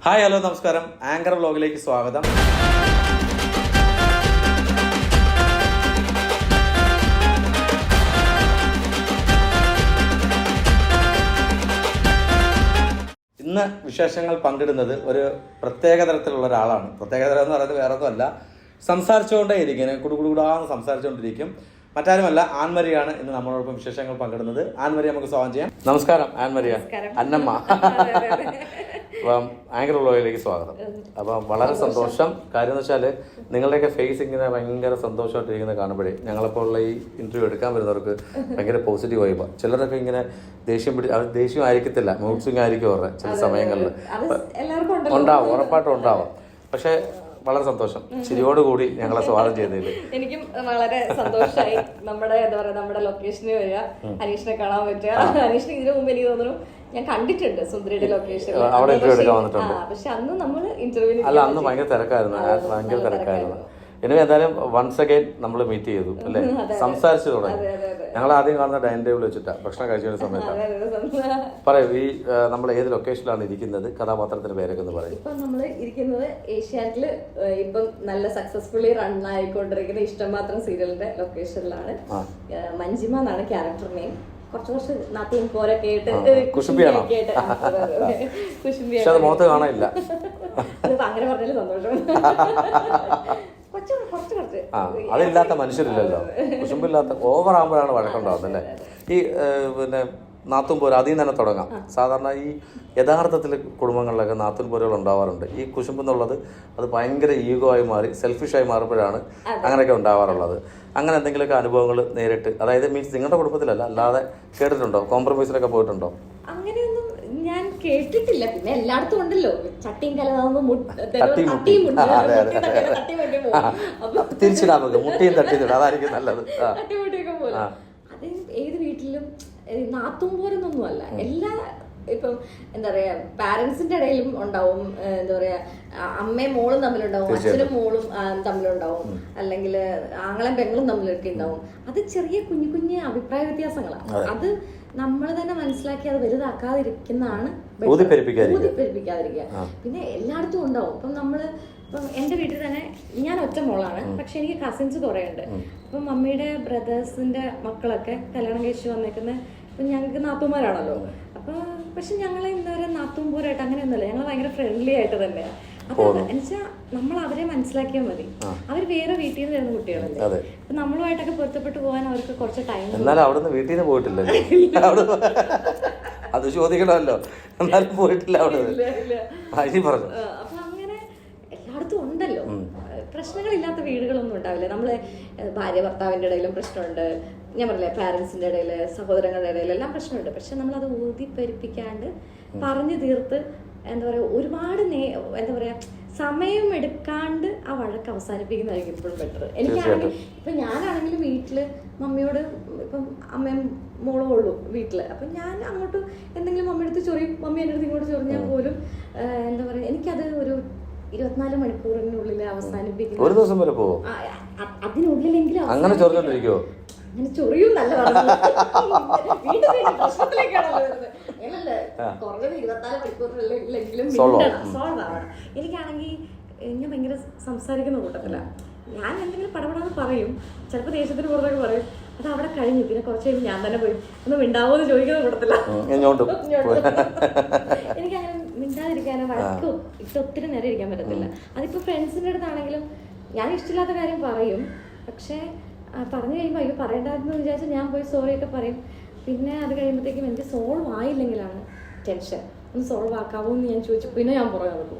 Hi hello നമസ്കാരം. Anchor വ്ലോഗിലേക്ക് സ്വാഗതം. ഇന്ന് വിശേഷങ്ങൾ പങ്കിടുന്നത് ഒരു പ്രത്യേക തരത്തിലുള്ള ഒരാളാണ്. പ്രത്യേക തരം എന്ന് പറയുന്നത് വേറെ ഒന്നുമല്ല, സംസാരിച്ചുകൊണ്ടേ ഇരിക്കും, കുടുകുടാന്ന് സംസാരിച്ചുകൊണ്ടിരിക്കും. മറ്റാരുമല്ല, ആൻമരിയാണ് ഇന്ന് നമ്മളോടൊപ്പം വിശേഷങ്ങൾ പങ്കിടുന്നത്. ആൻമരിയ നമുക്ക് സ്വാഗതം ചെയ്യാം. നമസ്കാരം ആൻമരിയ. അന്നമ്മ. അപ്പം ആങ്കർ വ്ലോഗിലേക്ക് സ്വാഗതം. അപ്പം വളരെ സന്തോഷം. കാര്യം എന്ന് വെച്ചാൽ നിങ്ങളുടെയൊക്കെ ഫേസ് ഇങ്ങനെ ഭയങ്കര സന്തോഷമായിട്ടിരിക്കുന്ന കാണുമ്പോഴേ ഞങ്ങളെപ്പോലുള്ള ഈ ഇന്റർവ്യൂ എടുക്കാൻ വരുന്നവർക്ക് ഭയങ്കര പോസിറ്റീവ് വൈബാണ്. ചിലരൊക്കെ ഇങ്ങനെ ദേഷ്യം ആയിരിക്കത്തില്ല, മൂഡ് സ്വിംഗ് ആയിരിക്കും അവരുടെ ചില സമയങ്ങളിൽ ഉണ്ടാവും, ഉറപ്പായിട്ടും ഉണ്ടാവാം. പക്ഷെ വളരെ സന്തോഷം, ചിരിയോടുകൂടി ഞങ്ങളെ സ്വാഗതം ചെയ്തതിൽ. എനിക്കും വളരെ സന്തോഷമായി. നമ്മുടെ ലൊക്കേഷനിൽ വരിക, അനീഷിനെ കാണാൻ പറ്റുക. അനീഷിനെ ഇതിനു മുമ്പ് എനിക്ക് തോന്നുന്നു ഞാൻ കണ്ടിട്ടുണ്ട് സുന്ദരിയുടെ ലൊക്കേഷൻ, അവിടെ ഇന്റർവ്യൂ എടുക്കാൻ വന്നിട്ടുണ്ട്. പക്ഷെ അന്ന് നമ്മള് ഇന്റർവ്യൂ അന്ന് ഭയങ്കര തിരക്കായിരുന്നു. ഇനി എന്തായാലും വൺസ് അഗൈൻ നമ്മൾ മീറ്റ് ചെയ്തു അല്ലേ, സംസാരിച്ചു തുടങ്ങി. ഞങ്ങൾ ആദ്യം കാണുന്ന ഡൈനിങ് ടേബിൾ വെച്ചിട്ടാണ് ഭക്ഷണം കഴിക്കുന്ന സമയത്താണ്. പറയൂ, ഈ നമ്മൾ ഏത് ലൊക്കേഷനിലാണ് ഇരിക്കുന്നത്, കഥാപാത്രത്തിന്റെ പേരൊക്കെ ഒന്ന് പറയും. ഇപ്പൊ നമ്മൾ ഇരിക്കുന്നത് ഏഷ്യാനെറ്റില് ഇപ്പം നല്ല സക്സസ്ഫുള്ളി റൺ ആയിക്കൊണ്ടിരിക്കുന്ന ഇഷ്ടം മാത്രം സീരിയലിന്റെ ലൊക്കേഷനിലാണ്. മഞ്ജിമ എന്നാണ് ക്യാരക്ടർ നെയിം. കുറച്ച് നാട്ടിയും പോരൊക്കെ കുശുംബിയാണോ? കുശുംബിയാണ്. മുഖത്ത് കാണാനില്ല. അങ്ങനെ പറഞ്ഞാലും സന്തോഷം. അതില്ലാത്ത മനുഷ്യരില്ലല്ലോ. കുശുമ്പില്ലാത്ത ഓവർ ആകുമ്പോഴാണ് വഴക്കുണ്ടാവുന്നത് അല്ലേ. ഈ പിന്നെ നാത്തും പോര് അതിൽ തന്നെ തുടങ്ങാം. സാധാരണ ഈ യഥാർത്ഥത്തിൽ കുടുംബങ്ങളിലൊക്കെ നാത്തും പോരുകൾ ഉണ്ടാവാറുണ്ട്. ഈ കുശുമ്പെന്നുള്ളത് അത് ഭയങ്കര ഈഗോ ആയി മാറി സെൽഫിഷായി മാറുമ്പോഴാണ് അങ്ങനെയൊക്കെ ഉണ്ടാവാറുള്ളത്. അങ്ങനെ എന്തെങ്കിലുമൊക്കെ അനുഭവങ്ങൾ നേരിട്ട്, അതായത് മീൻസ് നിങ്ങളുടെ കുടുംബത്തിലല്ല, അല്ലാതെ കേട്ടിട്ടുണ്ടോ? കോംപ്രമൈസിലൊക്കെ പോയിട്ടുണ്ടോ? അങ്ങനെയൊന്നും ഞാൻ കേട്ടിട്ടില്ല. പിന്നെ എല്ലായിടത്തും ഉണ്ടല്ലോ ചട്ടിയും കലതാകുമ്പോ തിരിച്ചിടാൻ നമുക്ക് മുട്ടിയും തട്ടിയിടാം, അതായിരിക്കും നല്ലത്. തട്ടിമുട്ടിയൊക്കെ പോലെ അത് ഏത് വീട്ടിലും നാത്തും പോരൊന്നും അല്ല. എല്ലാ ഇപ്പം എന്താ പറയാ പാരന്റ്സിന്റെ ഇടയിലും ഉണ്ടാവും, എന്താ പറയാ അമ്മയും മോളും തമ്മിലുണ്ടാവും, അച്ഛനും മോളും തമ്മിലുണ്ടാവും, അല്ലെങ്കിൽ ആങ്ങളും പെങ്ങളും തമ്മിലൊക്കെ ഉണ്ടാവും. അത് ചെറിയ കുഞ്ഞു കുഞ്ഞു അഭിപ്രായ വ്യത്യാസങ്ങളാണ്. അത് നമ്മൾ തന്നെ മനസ്സിലാക്കി അത് വലുതാക്കാതിരിക്കുന്നതാണ്, ഊതിപ്പെരിപ്പിക്കാതിരിക്കുക. പിന്നെ എല്ലായിടത്തും ഉണ്ടാവും. ഇപ്പം എന്റെ വീട്ടിൽ തന്നെ ഞാൻ ഒറ്റ മോളാണ്, പക്ഷെ എനിക്ക് കസിൻസ് കുറെ ഉണ്ട്. അപ്പം മമ്മിയുടെ ബ്രദേഴ്സിന്റെ മക്കളൊക്കെ കല്യാണം കഴിച്ച് വന്നേക്കുന്ന ഞങ്ങൾക്ക് നാത്തൂമാരാണല്ലോ. അപ്പൊ പക്ഷെ ഞങ്ങളെ എന്താ പറയുക, നാത്തൂമ്പോരായിട്ട് അങ്ങനെയൊന്നുമല്ല, ഞങ്ങൾ ഭയങ്കര ഫ്രണ്ട്ലി ആയിട്ട് തന്നെയാണ്. അപ്പൊ എന്നുവെച്ചാൽ നമ്മൾ അവരെ മനസ്സിലാക്കിയാൽ മതി. അവർ വേറെ വീട്ടിൽ നിന്ന് വരുന്ന കുട്ടികളല്ലേ. അപ്പൊ നമ്മളുമായിട്ടൊക്കെ പൊരുത്തപ്പെട്ടു പോകാൻ അവർക്ക് കുറച്ച് ടൈം. എന്നാലും അവിടുന്ന് വീട്ടിൽ നിന്ന് പോയിട്ടില്ല, അത് ചോദിക്കണമല്ലോ. എന്നാലും പോയിട്ടില്ല അവിടെ. അപ്പൊ അങ്ങനെ എല്ലായിടത്തും ഉണ്ടല്ലോ. പ്രശ്നങ്ങളില്ലാത്ത വീടുകളൊന്നും ഉണ്ടാവില്ല. നമ്മള് ഭാര്യ ഭർത്താവിന്റെ ഇടയിലും പ്രശ്നമുണ്ട്, ഞാൻ പറഞ്ഞില്ലേ പാരന്റ്സിന്റെ ഇടയിൽ, സഹോദരങ്ങളുടെ ഇടയിൽ എല്ലാം പ്രശ്നമുണ്ട്. പക്ഷെ നമ്മളത് ഊതിപ്പെരിപ്പിക്കാണ്ട് പറഞ്ഞു തീർത്ത് എന്താ പറയാ ഒരുപാട് എന്താ പറയാ സമയം എടുക്കാണ്ട് ആ വഴക്ക് അവസാനിപ്പിക്കുന്നതായിരിക്കും ഇപ്പോഴും ബെറ്റർ. എനിക്കാണെങ്കിൽ ഇപ്പൊ ഞാനാണെങ്കിലും വീട്ടില് മമ്മിയോട് ഇപ്പം അമ്മയും മോളും ഉള്ളൂ വീട്ടില്. അപ്പൊ ഞാൻ അങ്ങോട്ട് എന്തെങ്കിലും മമ്മി അടുത്ത് ചൊറിയും, മമ്മി എൻ്റെ അടുത്ത് ഇങ്ങോട്ട് ചൊറിഞ്ഞാൽ പോലും എന്താ പറയാ എനിക്കത് ഒരു 24 മണിക്കൂറിനുള്ളിൽ അവസാനിപ്പിക്കുന്നു. ഒരു ദിവസം വരെ പോകും അതിനുള്ളിലെങ്കിലും അങ്ങനെ ചൊറിഞ്ഞോണ്ടിരിക്കുവോ? അങ്ങനെ ചൊറിയും നല്ല പ്രശ്നത്തിലേക്കാണല്ലോ വരുന്നത്. അങ്ങനല്ലേ, കുറഞ്ഞത് 24 മണിക്കൂറിലെങ്കിലും സോൾവ് ആവണം. എനിക്കാണെങ്കിൽ ഞാൻ ഭയങ്കര സംസാരിക്കുന്ന കൂട്ടത്തില്ല. ഞാൻ എന്തെങ്കിലും പടപടാന്ന് പറയും, ചിലപ്പോൾ ദേഷ്യത്തിന് പുറത്തൊക്കെ പറയും. അത് അവിടെ കഴിഞ്ഞു. പിന്നെ കുറച്ച് കഴിയുമ്പോൾ ഞാൻ തന്നെ പോയി ഒന്ന് മിണ്ടാവോ എന്ന് ചോദിക്കുന്ന കൂട്ടത്തില്ല. എനിക്കങ്ങനെ മിണ്ടാതിരിക്കാനോ വഴക്കും ഇട്ട് ഒത്തിരി നേരം ഇരിക്കാൻ പറ്റത്തില്ല. അതിപ്പോ ഫ്രണ്ട്സിന്റെ അടുത്താണെങ്കിലും ഞാൻ ഇഷ്ടമില്ലാത്ത കാര്യം പറയും, പക്ഷെ പറഞ്ഞു കഴിയുമ്പോൾ അയ്യോ പറയണ്ടായിരുന്നു വിചാരിച്ചാൽ ഞാൻ പോയി സോറി ഒക്കെ പറയും. പിന്നെ അത് കഴിയുമ്പോഴത്തേക്കും എനിക്ക് സോൾവ് ആയില്ലെങ്കിലാണ് ടെൻഷൻ. ഒന്ന് സോൾവ് ആക്കാവോ എന്ന് ഞാൻ ചോദിച്ചു, പിന്നെ ഞാൻ പുറകെ നടക്കും.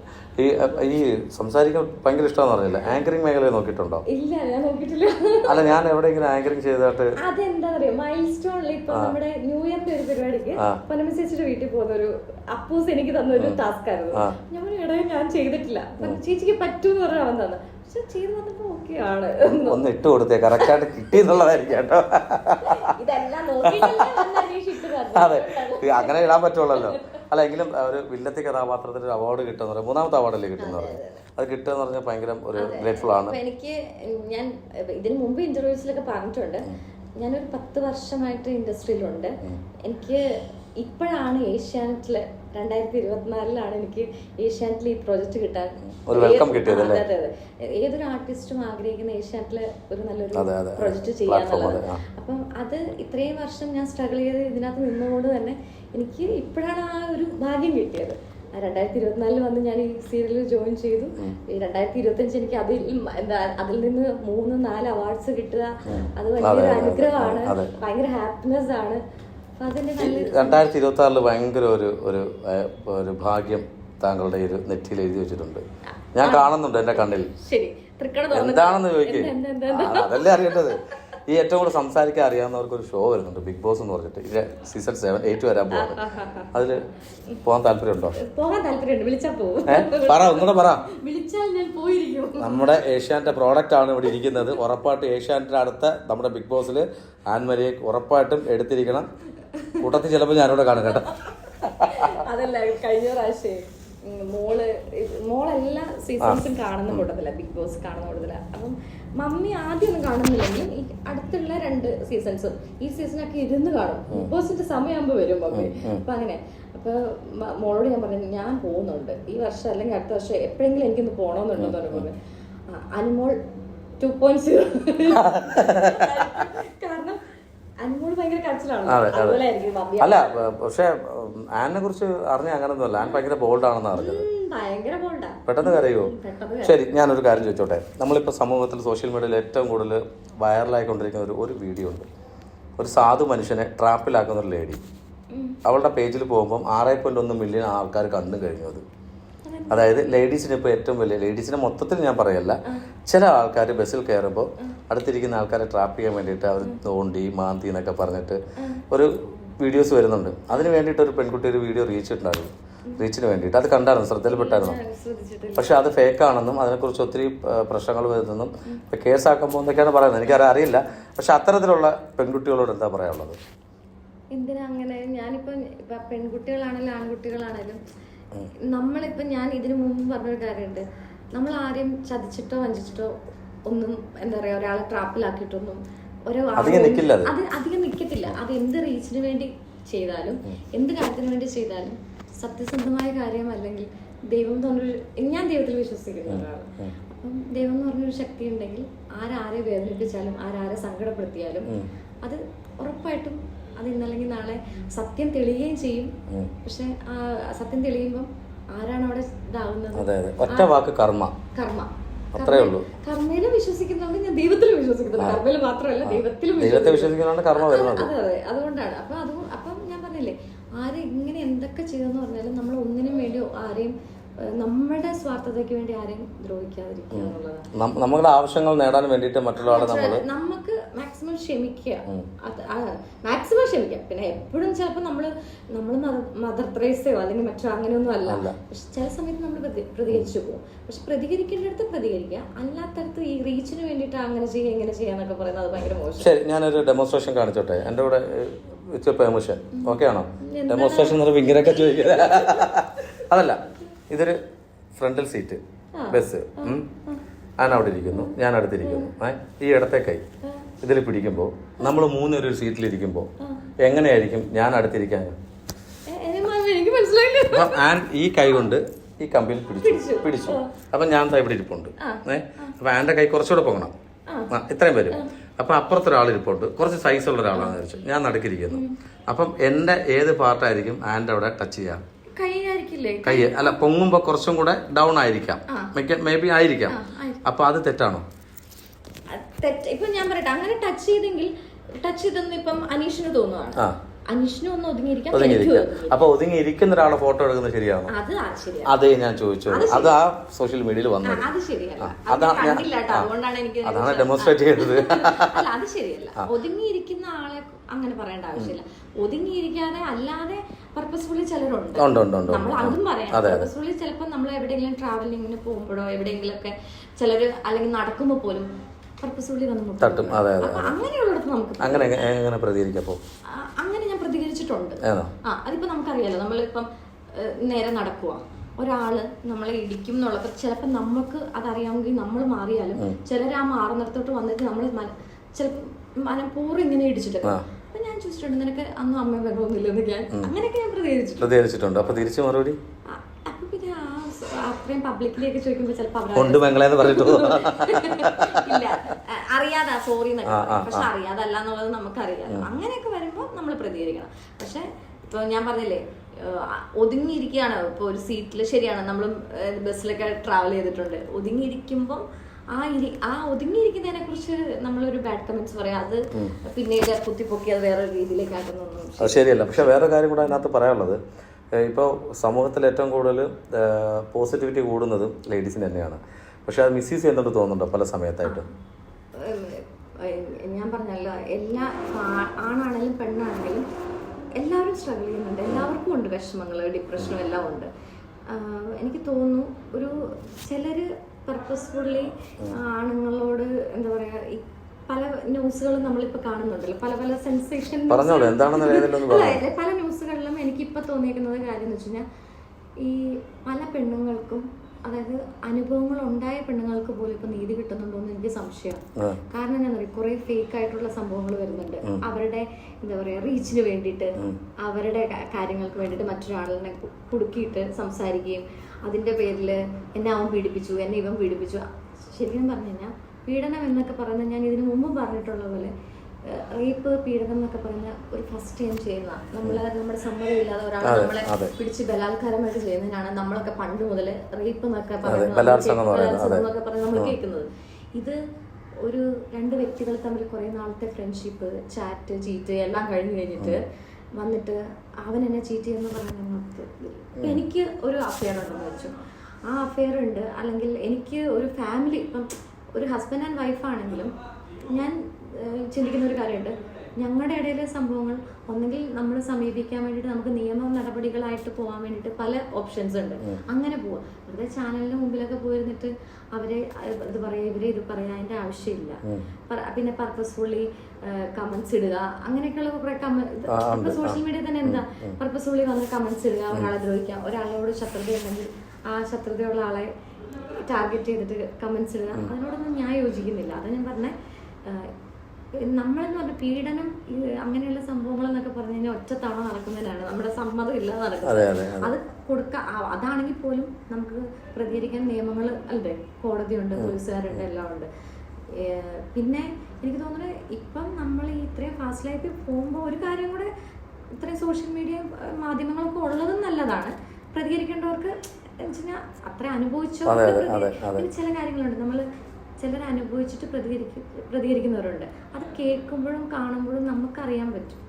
ഈ സംസാരിക്കാൻ ഭയങ്കര ഇഷ്ടമാണെന്ന് പറഞ്ഞില്ല, ആങ്കറിംഗ് മേഖലയെ നോക്കിയിട്ടുണ്ടോ? ഇല്ല, ഞാൻ നോക്കിയിട്ടില്ല. അല്ല, ഞാൻ എവിടെയെങ്കിലും ആങ്കറിംഗ് ചെയ്തിട്ട് അതെന്താ പറയാ മൈൽ സ്റ്റോണിൽ ഇപ്പൊ നമ്മുടെ ന്യൂ ഇയറിന്റെ ഒരു പരിപാടിക്ക് പൊന്നമ്മ ചേച്ചിയുടെ വീട്ടിൽ പോകുന്ന ഒരു അപ്പൂസ് എനിക്ക് തന്നൊരു ടാസ്ക് ആയിരുന്നു. ഞാൻ ഇടയിൽ ഞാൻ ചെയ്തിട്ടില്ല. ചേച്ചിക്ക് പറ്റൂന്ന് പറഞ്ഞാൽ വന്നത്, പക്ഷെ ചെയ്ത് വന്നപ്പോ ഓക്കെ ആണ്. ഒന്ന് ഇട്ട് കൊടുത്തേ, കറക്റ്റ് ആയിട്ട് കിട്ടി എന്നുള്ളതായിരിക്കും കേട്ടോ. ഇതെല്ലാം അതെ, അങ്ങനെ ഇടാൻ പറ്റുള്ളല്ലോ. അല്ല, എങ്കിലും ഒരു വില്ലത്തി കഥാപാത്രത്തിന് ഒരു അവാർഡ് കിട്ടുന്ന 3ാമത്തെ അവാർഡല്ലേ കിട്ടുന്നത്. അത് കിട്ടുക എന്ന് പറഞ്ഞാൽ ഭയങ്കര ഒരു ഗ്രേറ്റ്ഫുൾ ആണ്. എനിക്ക് ഞാൻ ഇതിനു മുമ്പ് ഇന്റർവ്യൂസിലൊക്കെ പറഞ്ഞിട്ടുണ്ട്, ഞാനൊരു 10 വർഷമായിട്ട് ഇൻഡസ്ട്രിയിലുണ്ട്. എനിക്ക് ഇപ്പോഴാണ് ഏഷ്യാനെറ്റില് 2024 എനിക്ക് ഏഷ്യാനെറ്റിൽ ഈ പ്രോജക്റ്റ് കിട്ടാൻ ഒരു വെൽക്കം കിട്ടിയത്. അതെ അതെ, ഏതൊരു ആർട്ടിസ്റ്റും ആഗ്രഹിക്കുന്ന ഏഷ്യാനെറ്റില് ഒരു നല്ലൊരു പ്രോജക്റ്റ് ചെയ്യാന്നുള്ളത്. അപ്പം അത് ഇത്രയും വർഷം ഞാൻ സ്ട്രഗിൾ ചെയ്ത് ഇതിനകത്ത് നിന്നുകൊണ്ട് തന്നെ എനിക്ക് ഇപ്പോഴാണ് ആ ഒരു ഭാഗ്യം കിട്ടിയത്. 2024 വന്ന് ഞാൻ ഈ സീരിയലിൽ ജോയിൻ ചെയ്തു. 2025 എനിക്ക് അതിൽ നിന്ന് 3-4 അവാർഡ്സ് കിട്ടുക, അത് വലിയൊരു അനുഗ്രഹമാണ്, ഭയങ്കര ഹാപ്പിനെസ് ആണ്. 2026 ഭയങ്കര ഒരു ഭാഗ്യം താങ്കളുടെ ഒരു നെറ്റിയിൽ എഴുതി വെച്ചിട്ടുണ്ട്. ഞാൻ കാണുന്നുണ്ട് എന്റെ കണ്ണിൽ. എന്താണെന്ന് ചോദിക്കുക, അതല്ലേ അറിയേണ്ടത്. ഈ ഏറ്റവും കൂടുതൽ സംസാരിക്കാൻ അറിയാവുന്നവർക്ക് ഒരു ഷോ വരുന്നുണ്ട്, ബിഗ് ബോസ് എന്ന് പറഞ്ഞിട്ട്. ഇത് സീസൺ 8 വരാൻ പോകുന്നത്. അതില് പോകാൻ താല്പര്യമുണ്ടോ? പോകാൻ താല്പര്യമുണ്ട്, വിളിച്ചാൽ പോകും. പറ, ഒന്നുകൂടെ പറ. വിളിച്ചാൽ ഞാൻ പോയിരിക്കും. നമ്മുടെ ഏഷ്യാനെറ്റ് പ്രോഡക്റ്റ് ആണ് ഇവിടെ ഇരിക്കുന്നത്. ഉറപ്പായിട്ടും ഏഷ്യാനെറ്റിന്റെ അടുത്ത നമ്മുടെ ബിഗ് ബോസിൽ ആൻമരിയെ ഉറപ്പായിട്ടും എടുത്തിരിക്കണം. കൂട്ടത്തിൽ ചിലപ്പോൾ ഞാനിവിടെ കാണും കേട്ടോ. അതല്ല, കഴിഞ്ഞ പ്രാവശ്യം മോളെല്ലാ സീസൺസും കാണുന്ന കൂട്ടത്തില്ല, ബിഗ് ബോസ് കാണുന്ന കൂട്ടത്തില്ല. അപ്പം മമ്മി ആദ്യമൊന്നും കാണുന്നില്ലെങ്കിൽ ഈ അടുത്തുള്ള 2 സീസൺസും ഈ സീസണൊക്കെ ഇരുന്ന് കാണും. ബിഗ് ബോസിന്റെ സമയമാകുമ്പോൾ വരും മമ്മി. അപ്പൊ അങ്ങനെ അപ്പൊ മോളോട് ഞാൻ പറഞ്ഞു, ഞാൻ പോകുന്നുണ്ട് ഈ വർഷം അല്ലെങ്കിൽ അടുത്ത വർഷം എപ്പോഴെങ്കിലും എനിക്കൊന്ന് പോകണമെന്നുണ്ടെന്ന് പറയുമ്പോൾ അനുമോൾ 2.0. കാരണം അനുമോൾ ഭയങ്കര കരച്ചിലാണ്. അല്ല, പക്ഷെ ആനിനെ കുറിച്ച് അറിഞ്ഞ അങ്ങനൊന്നുമല്ല. ആൻ ഭയങ്കര ബോൾഡാണെന്ന് അറിഞ്ഞത്. പെട്ടെന്ന് കരയോ? ശരി, ഞാനൊരു കാര്യം ചോദിച്ചോട്ടെ. നമ്മളിപ്പോൾ സമൂഹത്തിൽ സോഷ്യൽ മീഡിയയിൽ ഏറ്റവും കൂടുതൽ വൈറലായിക്കൊണ്ടിരിക്കുന്ന ഒരു വീഡിയോ ഉണ്ട്. ഒരു സാധു മനുഷ്യനെ ട്രാപ്പിലാക്കുന്ന ഒരു ലേഡി. അവളുടെ പേജിൽ പോകുമ്പം 6.1 മില്യൺ ആൾക്കാർ കണ്ടു കഴിഞ്ഞു. അതായത് ലേഡീസിന് ഇപ്പോൾ ഏറ്റവും വലിയ, ലേഡീസിനെ മൊത്തത്തിൽ ഞാൻ പറയല്ല, ചില ആൾക്കാർ ബസ്സിൽ കയറുമ്പോൾ അടുത്തിരിക്കുന്ന ആൾക്കാരെ ട്രാപ്പ് ചെയ്യാൻ വേണ്ടിയിട്ട് അവർ തോണ്ടി മാന്തി എന്നൊക്കെ പറഞ്ഞിട്ട് ഒരു വീഡിയോസ് വരുന്നുണ്ട്. അതിന് വേണ്ടിയിട്ട് ഒരു പെൺകുട്ടി ഒരു വീഡിയോ റീച്ചിന് വേണ്ടിയിട്ട് അത് കണ്ടായിരുന്നു, ശ്രദ്ധയിൽപ്പെട്ടായിരുന്നു. പക്ഷെ അത് ഫേക്കാണെന്നും അതിനെക്കുറിച്ച് ഒത്തിരി പ്രശ്നങ്ങൾ വരുന്നെന്നും കേസാക്കുമ്പോൾ എന്നൊക്കെയാണ് പറയുന്നത്. എനിക്കറിയില്ല. പക്ഷെ അത്തരത്തിലുള്ള പെൺകുട്ടികളോട് എന്താ പറയാനുള്ളത്? എന്തിനാ അങ്ങനെ? ഞാനിപ്പോ പെൺകുട്ടികളാണെങ്കിലും ആൺകുട്ടികളാണെങ്കിലും നമ്മളിപ്പോ, ഞാൻ ഇതിനു മുമ്പ് പറഞ്ഞൊരു കാര്യമുണ്ട്, നമ്മൾ ആരെയും ചതിച്ചിട്ടോ വഞ്ചിച്ചിട്ടോ ഒന്നും എന്താ പറയാ ഒരാളെ ട്രാപ്പിലാക്കിയിട്ടൊന്നും അധികം നിൽക്കത്തില്ല. അത് എന്ത് റീച്ചിന് വേണ്ടി ചെയ്താലും എന്ത് കാര്യത്തിന് വേണ്ടി ചെയ്താലും സത്യസന്ധമായ കാര്യം അല്ലെങ്കിൽ ദൈവം ഞാൻ ദൈവത്തിൽ വിശ്വസിക്കുന്ന ഒരാളാണ്. അപ്പം ദൈവം എന്ന് പറഞ്ഞൊരു ശക്തി ഉണ്ടെങ്കിൽ ആരെ വേദനിപ്പിച്ചാലും ആരെ സങ്കടപ്പെടുത്തിയാലും അത് ഉറപ്പായിട്ടും അത് ഇന്നല്ലെങ്കിൽ നാളെ സത്യം തെളിയുകയും ചെയ്യും. പക്ഷെ സത്യം തെളിയുമ്പം ആരാണ് അവിടെ ഇതാവുന്നത്? അത്രേ ഉള്ളൂ. കർമ്മയിലും വിശ്വസിക്കുന്നുണ്ട്, ഞാൻ ദൈവത്തിലും വിശ്വസിക്കുന്നുണ്ട്. കർമ്മയിൽ മാത്രമല്ല, ദൈവത്തിലും വിശ്വസിക്കുന്നുണ്ട്. അതെ, അതുകൊണ്ടാണ്. അപ്പം ഞാൻ പറഞ്ഞില്ലേ, ഇങ്ങനെ എന്തൊക്കെ ചെയ്തെന്ന് പറഞ്ഞാലും നമ്മൾ ഒന്നിനും വേണ്ടി ആരെയും നമ്മുടെ സ്വാർത്ഥതയ്ക്ക് വേണ്ടി ആരെയും ദ്രോഹിക്കാതിരിക്കുക എന്നുള്ളതാണ്. നമ്മുടെ ആവശ്യങ്ങൾ നേടാൻ വേണ്ടിയിട്ട് മറ്റുള്ള നമുക്ക് മാക്സിമം ക്ഷമിക്കുക. പിന്നെ എപ്പോഴും ചിലപ്പോൾ നമ്മള് മദർ തെരേസയോ അല്ലെങ്കിൽ മറ്റോ അങ്ങനെയൊന്നും അല്ല. പക്ഷെ ചില സമയത്ത് നമ്മൾ പ്രതികരിച്ചു പോകും. പക്ഷെ പ്രതികരിക്കേണ്ടടുത്ത് പ്രതികരിക്കുക, അല്ലാത്തടത്ത് ഈ റീച്ചിന് വേണ്ടിയിട്ട് അങ്ങനെ ചെയ്യുക ഇങ്ങനെ ചെയ്യാന്നൊക്കെ പറയുന്നത് അത് ഭയങ്കര മോശം. ശരി, ഞാനൊരു ഡെമോൺസ്ട്രേഷൻ കാണിച്ചോട്ടെ എൻ്റെ കൂടെ വിത്ത് പെർമിഷൻ? ഓക്കെ ആണോ? ഡെമോൺസ്ട്രേഷൻ എന്ന് പറയുമ്പോൾ ഇങ്ങനെയൊക്കെ ചോദിക്കുക. അതല്ല, ഇതൊരു ഫ്രണ്ടൽ സീറ്റ് ബസ്. ഞാൻ അവിടെ ഇരിക്കുന്നു, ഞാൻ അടുത്തിരിക്കുന്നു. ഈ ഇടത്തെ കൈ ഇതിൽ പിടിക്കുമ്പോൾ നമ്മൾ 3 പേര് ഒരു സീറ്റിലിരിക്കുമ്പോൾ എങ്ങനെയായിരിക്കും ഞാൻ അടുത്തിരിക്കാൻ? ഈ കൈ കൊണ്ട് ഈ കമ്പിയിൽ പിടിച്ചു. അപ്പൊ ഞാൻ ഇവിടെ ഇരിപ്പുണ്ട്. അപ്പൊ ആൻ്റെ കൈ കുറച്ചുകൂടെ പോകണം. ഇത്രയും വരും. അപ്പൊ അപ്പുറത്തൊരാൾ ഇരിപ്പുണ്ട്, കുറച്ച് സൈസുള്ള ഒരാളാണെന്ന് വെച്ചു. ഞാൻ നടുക്കിരിക്കുന്നു. അപ്പം എന്റെ ഏത് പാർട്ടായിരിക്കും ആൻ്റെ അവിടെ ടച്ച് ചെയ്യാം? കൈ അല്ല, പൊങ്ങുമ്പോ കുറച്ചും കൂടെ ഡൗൺ ആയിരിക്കാം, മേ ബി ആയിരിക്കാം. അപ്പൊ അത് തെറ്റാണോ? ഇപ്പൊ ഞാൻ പറയട്ടെ, അങ്ങനെ ടച്ച് ചെയ്തെന്ന് ഇപ്പം അനീഷിന് തോന്നുവാണ്. അനീഷിന് ഒന്ന് ഒതുങ്ങിയിരിക്കാം. അപ്പൊ ഒതുങ്ങിയിരിക്കുന്ന ഒരാളെ ഫോട്ടോ എടുക്കുന്നത് ശരിയാണോ? അതേ ഞാൻ ചോദിച്ചത്. അത് ആ സോഷ്യൽ മീഡിയയിൽ വന്നത് അതാണ് ഡെമോൺസ്ട്രേറ്റ് ചെയ്തത്. അല്ല, അത് ശരിയല്ല. ഒതുങ്ങിയിരിക്കുന്ന ആളെ അങ്ങനെ പറയേണ്ട ആവശ്യമില്ല. ഒതുങ്ങിയിരിക്കാതെ അല്ലാതെ പർപ്പസ്ഫുള്ളി ചിലരുണ്ട്. നമ്മൾ അതും പറയാം. പർപ്പസ്ഫുള്ളി ചിലപ്പോൾ നമ്മൾ എവിടെയെങ്കിലും ട്രാവലിങ്ങിന് പോകുമ്പോഴോ എവിടെയെങ്കിലും ഒക്കെ ചിലര് അല്ലെങ്കിൽ നടക്കുമ്പോ പോലും പർപ്പസ്ഫുള്ളി വന്ന് തട്ടും. അങ്ങനെയുള്ളിടത്ത് നമുക്ക് അങ്ങനെ ഞാൻ പ്രതികരിച്ചിട്ടുണ്ട്. അതിപ്പോ നമുക്കറിയാലോ, നമ്മളിപ്പം നേരെ നടക്കുക, ഒരാള് നമ്മളെ ഇടിക്കും എന്നുള്ളപ്പോ ചിലപ്പോ നമുക്ക് അതറിയാമെങ്കിൽ നമ്മൾ മാറിയാലും ചിലർ ആ മാറുന്നിടത്തോട്ട് വന്നിട്ട് നമ്മൾ ചിലപ്പോൾ മനഃപൂർവ്വം ഇങ്ങനെ ഇടിച്ചിട്ട് അപ്പൊ ഞാൻ ചോദിച്ചിട്ടുണ്ട് നിനക്ക് അന്നും അമ്മ ബഹളമൊന്നുമില്ലെന്ന് ഞാൻ അങ്ങനെയൊക്കെ ഞാൻ പ്രതികരിച്ചിട്ടുണ്ട്. അപ്പൊ തിരിച്ചു മറുപടി അപ്പൊ പിന്നെ അത്രയും പബ്ലിക്കിലേക്ക് ചോദിക്കുമ്പോ ചിലപ്പോ ഇല്ല അറിയാതെ സോറി എന്നൊക്കെ, പക്ഷെ അറിയാതല്ല എന്നുള്ളത് നമുക്കറിയാലോ. അങ്ങനെയൊക്കെ വരുമ്പോ നമ്മൾ പ്രതികരിക്കണം. പക്ഷെ ഇപ്പൊ ഞാൻ പറഞ്ഞില്ലേ, ഒതുങ്ങിയിരിക്കുകയാണ് ഇപ്പൊ ഒരു സീറ്റിൽ. ശരിയാണ്, നമ്മളും ബസ്സിലൊക്കെ ട്രാവൽ ചെയ്തിട്ടുണ്ട്. ഒതുങ്ങിയിരിക്കുമ്പം ആ ഒതുങ്ങിയിരിക്കുന്നതിനെ കുറിച്ച് നമ്മളൊരു ബാഡ് കമന്റ്സ് പറയാം, അത് പിന്നീട് കുത്തിപ്പൊക്കി അത് വേറെ രീതിയിലേക്കാക്കുന്നൊന്നും അത് ശരിയല്ല. പക്ഷെ വേറെ കാര്യം കൂടെ അതിനകത്ത് പറയാനുള്ളത്, ഇപ്പോൾ സമൂഹത്തിൽ ഏറ്റവും കൂടുതൽ പോസിറ്റിവിറ്റി കൂടുന്നതും ലേഡീസിന് തന്നെയാണ്. പക്ഷെ അത് മിസ്യൂസ് ചെയ്യുന്നുണ്ട് തോന്നുന്നുണ്ടോ പല സമയത്തായിട്ട്? ഞാൻ പറഞ്ഞല്ലോ, എല്ലാ ആണാണെങ്കിലും പെണ്ണാണെങ്കിലും എല്ലാവരും സ്ട്രഗിൾ ചെയ്യുന്നുണ്ട്. എല്ലാവർക്കും ഉണ്ട് വിഷമങ്ങൾ, ഡിപ്രഷനും എല്ലാം ഉണ്ട്. എനിക്ക് തോന്നുന്നു ഒരു ചിലര് പർപ്പസ്ഫുള്ളി ആണുങ്ങളോട് എന്താ പറയാ, ഈ പല ന്യൂസുകളും നമ്മളിപ്പോ കാണുന്നുണ്ടല്ലോ, പല പല സെൻസേഷൻ പല ന്യൂസുകളിലും എനിക്കിപ്പോ തോന്നിയിരിക്കുന്നത് കാര്യം എന്ന് വെച്ച് കഴിഞ്ഞാൽ, ഈ പല പെണ്ണുങ്ങൾക്കും, അതായത് അനുഭവങ്ങൾ ഉണ്ടായ പെണ്ണുങ്ങൾക്ക് പോലും ഇപ്പൊ നീതി കിട്ടുന്നുണ്ടോ എന്ന് എനിക്ക് സംശയമാണ്. കാരണം എന്താ പറയുക, കുറെ ഫേക്ക് ആയിട്ടുള്ള സംഭവങ്ങൾ വരുന്നുണ്ട്. അവരുടെ എന്താ പറയാ റീച്ചിന് വേണ്ടിയിട്ട്, അവരുടെ കാര്യങ്ങൾക്ക് വേണ്ടിയിട്ട് മറ്റൊരാളിനെ കുടുക്കിയിട്ട് സംസാരിക്കുകയും അതിന്റെ പേരിൽ എന്നെ അവൻ പീഡിപ്പിച്ചു, എന്നെ ഇവൻ പീഡിപ്പിച്ചു. ശരിക്കും പറഞ്ഞു കഴിഞ്ഞാൽ പീഡനം എന്നൊക്കെ പറയുന്നത്, ഞാൻ ഇതിനു മുമ്പ് പറഞ്ഞിട്ടുള്ള പോലെ, റേപ്പ്, പീഡനം എന്നൊക്കെ പറഞ്ഞ ഒരു ഫസ്റ്റ് ടൈം ചെയ്യുന്ന, നമ്മുടെ സമ്മതമില്ലാതെ ഒരാൾ നമ്മളെ പിടിച്ച് ബലാത്കാരമായിട്ട് ചെയ്യുന്നതിനാണ് നമ്മളൊക്കെ പണ്ട് മുതൽ റേപ്പ് എന്നൊക്കെ എന്നൊക്കെ പറഞ്ഞ് നമ്മൾ കേൾക്കുന്നത്. ഇത് ഒരു രണ്ട് വ്യക്തികൾ തമ്മിൽ കുറെ നാളത്തെ ഫ്രണ്ട്ഷിപ്പ്, ചാറ്റ്, ചീറ്റ് എല്ലാം കഴിഞ്ഞിട്ട് വന്നിട്ട് അവൻ എന്നെ ചീറ്റ് ചെയ്യുമെന്ന് പറയുന്നത്, എനിക്ക് ഒരു അഫെയർ ഉണ്ടെന്ന് വെച്ചു, ആ അഫെയർ ഉണ്ട്, അല്ലെങ്കിൽ എനിക്ക് ഒരു ഫാമിലി, ഇപ്പം ഒരു ഹസ്ബൻഡ് ആൻഡ് വൈഫാണെങ്കിലും ഞാൻ ചിന്തിക്കുന്ന ഒരു കാര്യമുണ്ട്, ഞങ്ങളുടെ ഇടയിലെ സംഭവങ്ങൾ ഒന്നെങ്കിൽ നമ്മൾ സമീപിക്കാൻ വേണ്ടിയിട്ട് നമുക്ക് നിയമ നടപടികളായിട്ട് പോകാൻ വേണ്ടിയിട്ട് പല ഓപ്ഷൻസ് ഉണ്ട്. അങ്ങനെ പോവാം. വെറുതെ ചാനലിന് മുമ്പിലൊക്കെ പോയിരുന്നിട്ട് അവരെ ഇത് പറയാ, ഇവരെ ഇത് പറയാ, അതിന്റെ ആവശ്യമില്ല. പിന്നെ പർപ്പസ്ഫുള്ളി കമന്റ്സ് ഇടുക, അങ്ങനെയൊക്കെയുള്ള കുറെ കമന്റ് സോഷ്യൽ മീഡിയ തന്നെ എന്താ പർപ്പസ്ഫുള്ളി വന്ന് കമന്റ്സ് ഇടുക, ഒരാളെ ദ്രോഹിക്കുക, ഒരാളോട് ശത്രുത ഉണ്ടെങ്കിൽ ആ ശത്രുതയുള്ള ആളെ ടാർഗറ്റ് ചെയ്തിട്ട് കമന്റ്സ് ഇടുക, അതിനോടൊന്നും ഞാൻ യോജിക്കുന്നില്ല. അത് ഞാൻ പറഞ്ഞ, നമ്മളെന്ന് പറഞ്ഞ പീഡനം അങ്ങനെയുള്ള സംഭവങ്ങൾ എന്നൊക്കെ പറഞ്ഞു കഴിഞ്ഞാൽ ഒറ്റത്തവണ നടക്കുന്നതിനാണ്, നമ്മുടെ സമ്മതം ഇല്ലാതെ നടക്കുന്നത്. അത് അതാണെങ്കിൽ പോലും നമുക്ക് പ്രതികരിക്കാൻ നിയമങ്ങൾ അല്ലേ, കോടതിയുണ്ട്, പോലീസുകാരുണ്ട്, എല്ലാം ഉണ്ട്. പിന്നെ എനിക്ക് തോന്നുന്നത് ഇപ്പം നമ്മൾ ഈ ഇത്രയും ഫാസ്റ്റ് ലൈഫിൽ പോകുമ്പോൾ ഒരു കാര്യം കൂടെ, ഇത്രയും സോഷ്യൽ മീഡിയ മാധ്യമങ്ങളൊക്കെ ഉള്ളതും നല്ലതാണ്. പ്രതികരിക്കേണ്ടവർക്ക് വെച്ചാൽ അത്ര അനുഭവിച്ചോ, ചില കാര്യങ്ങളുണ്ട് നമ്മൾ ചിലർ അനുഭവിച്ചിട്ട് പ്രതികരിക്കുന്നവരുണ്ട്. അത് കേൾക്കുമ്പോഴും കാണുമ്പോഴും നമുക്കറിയാൻ പറ്റും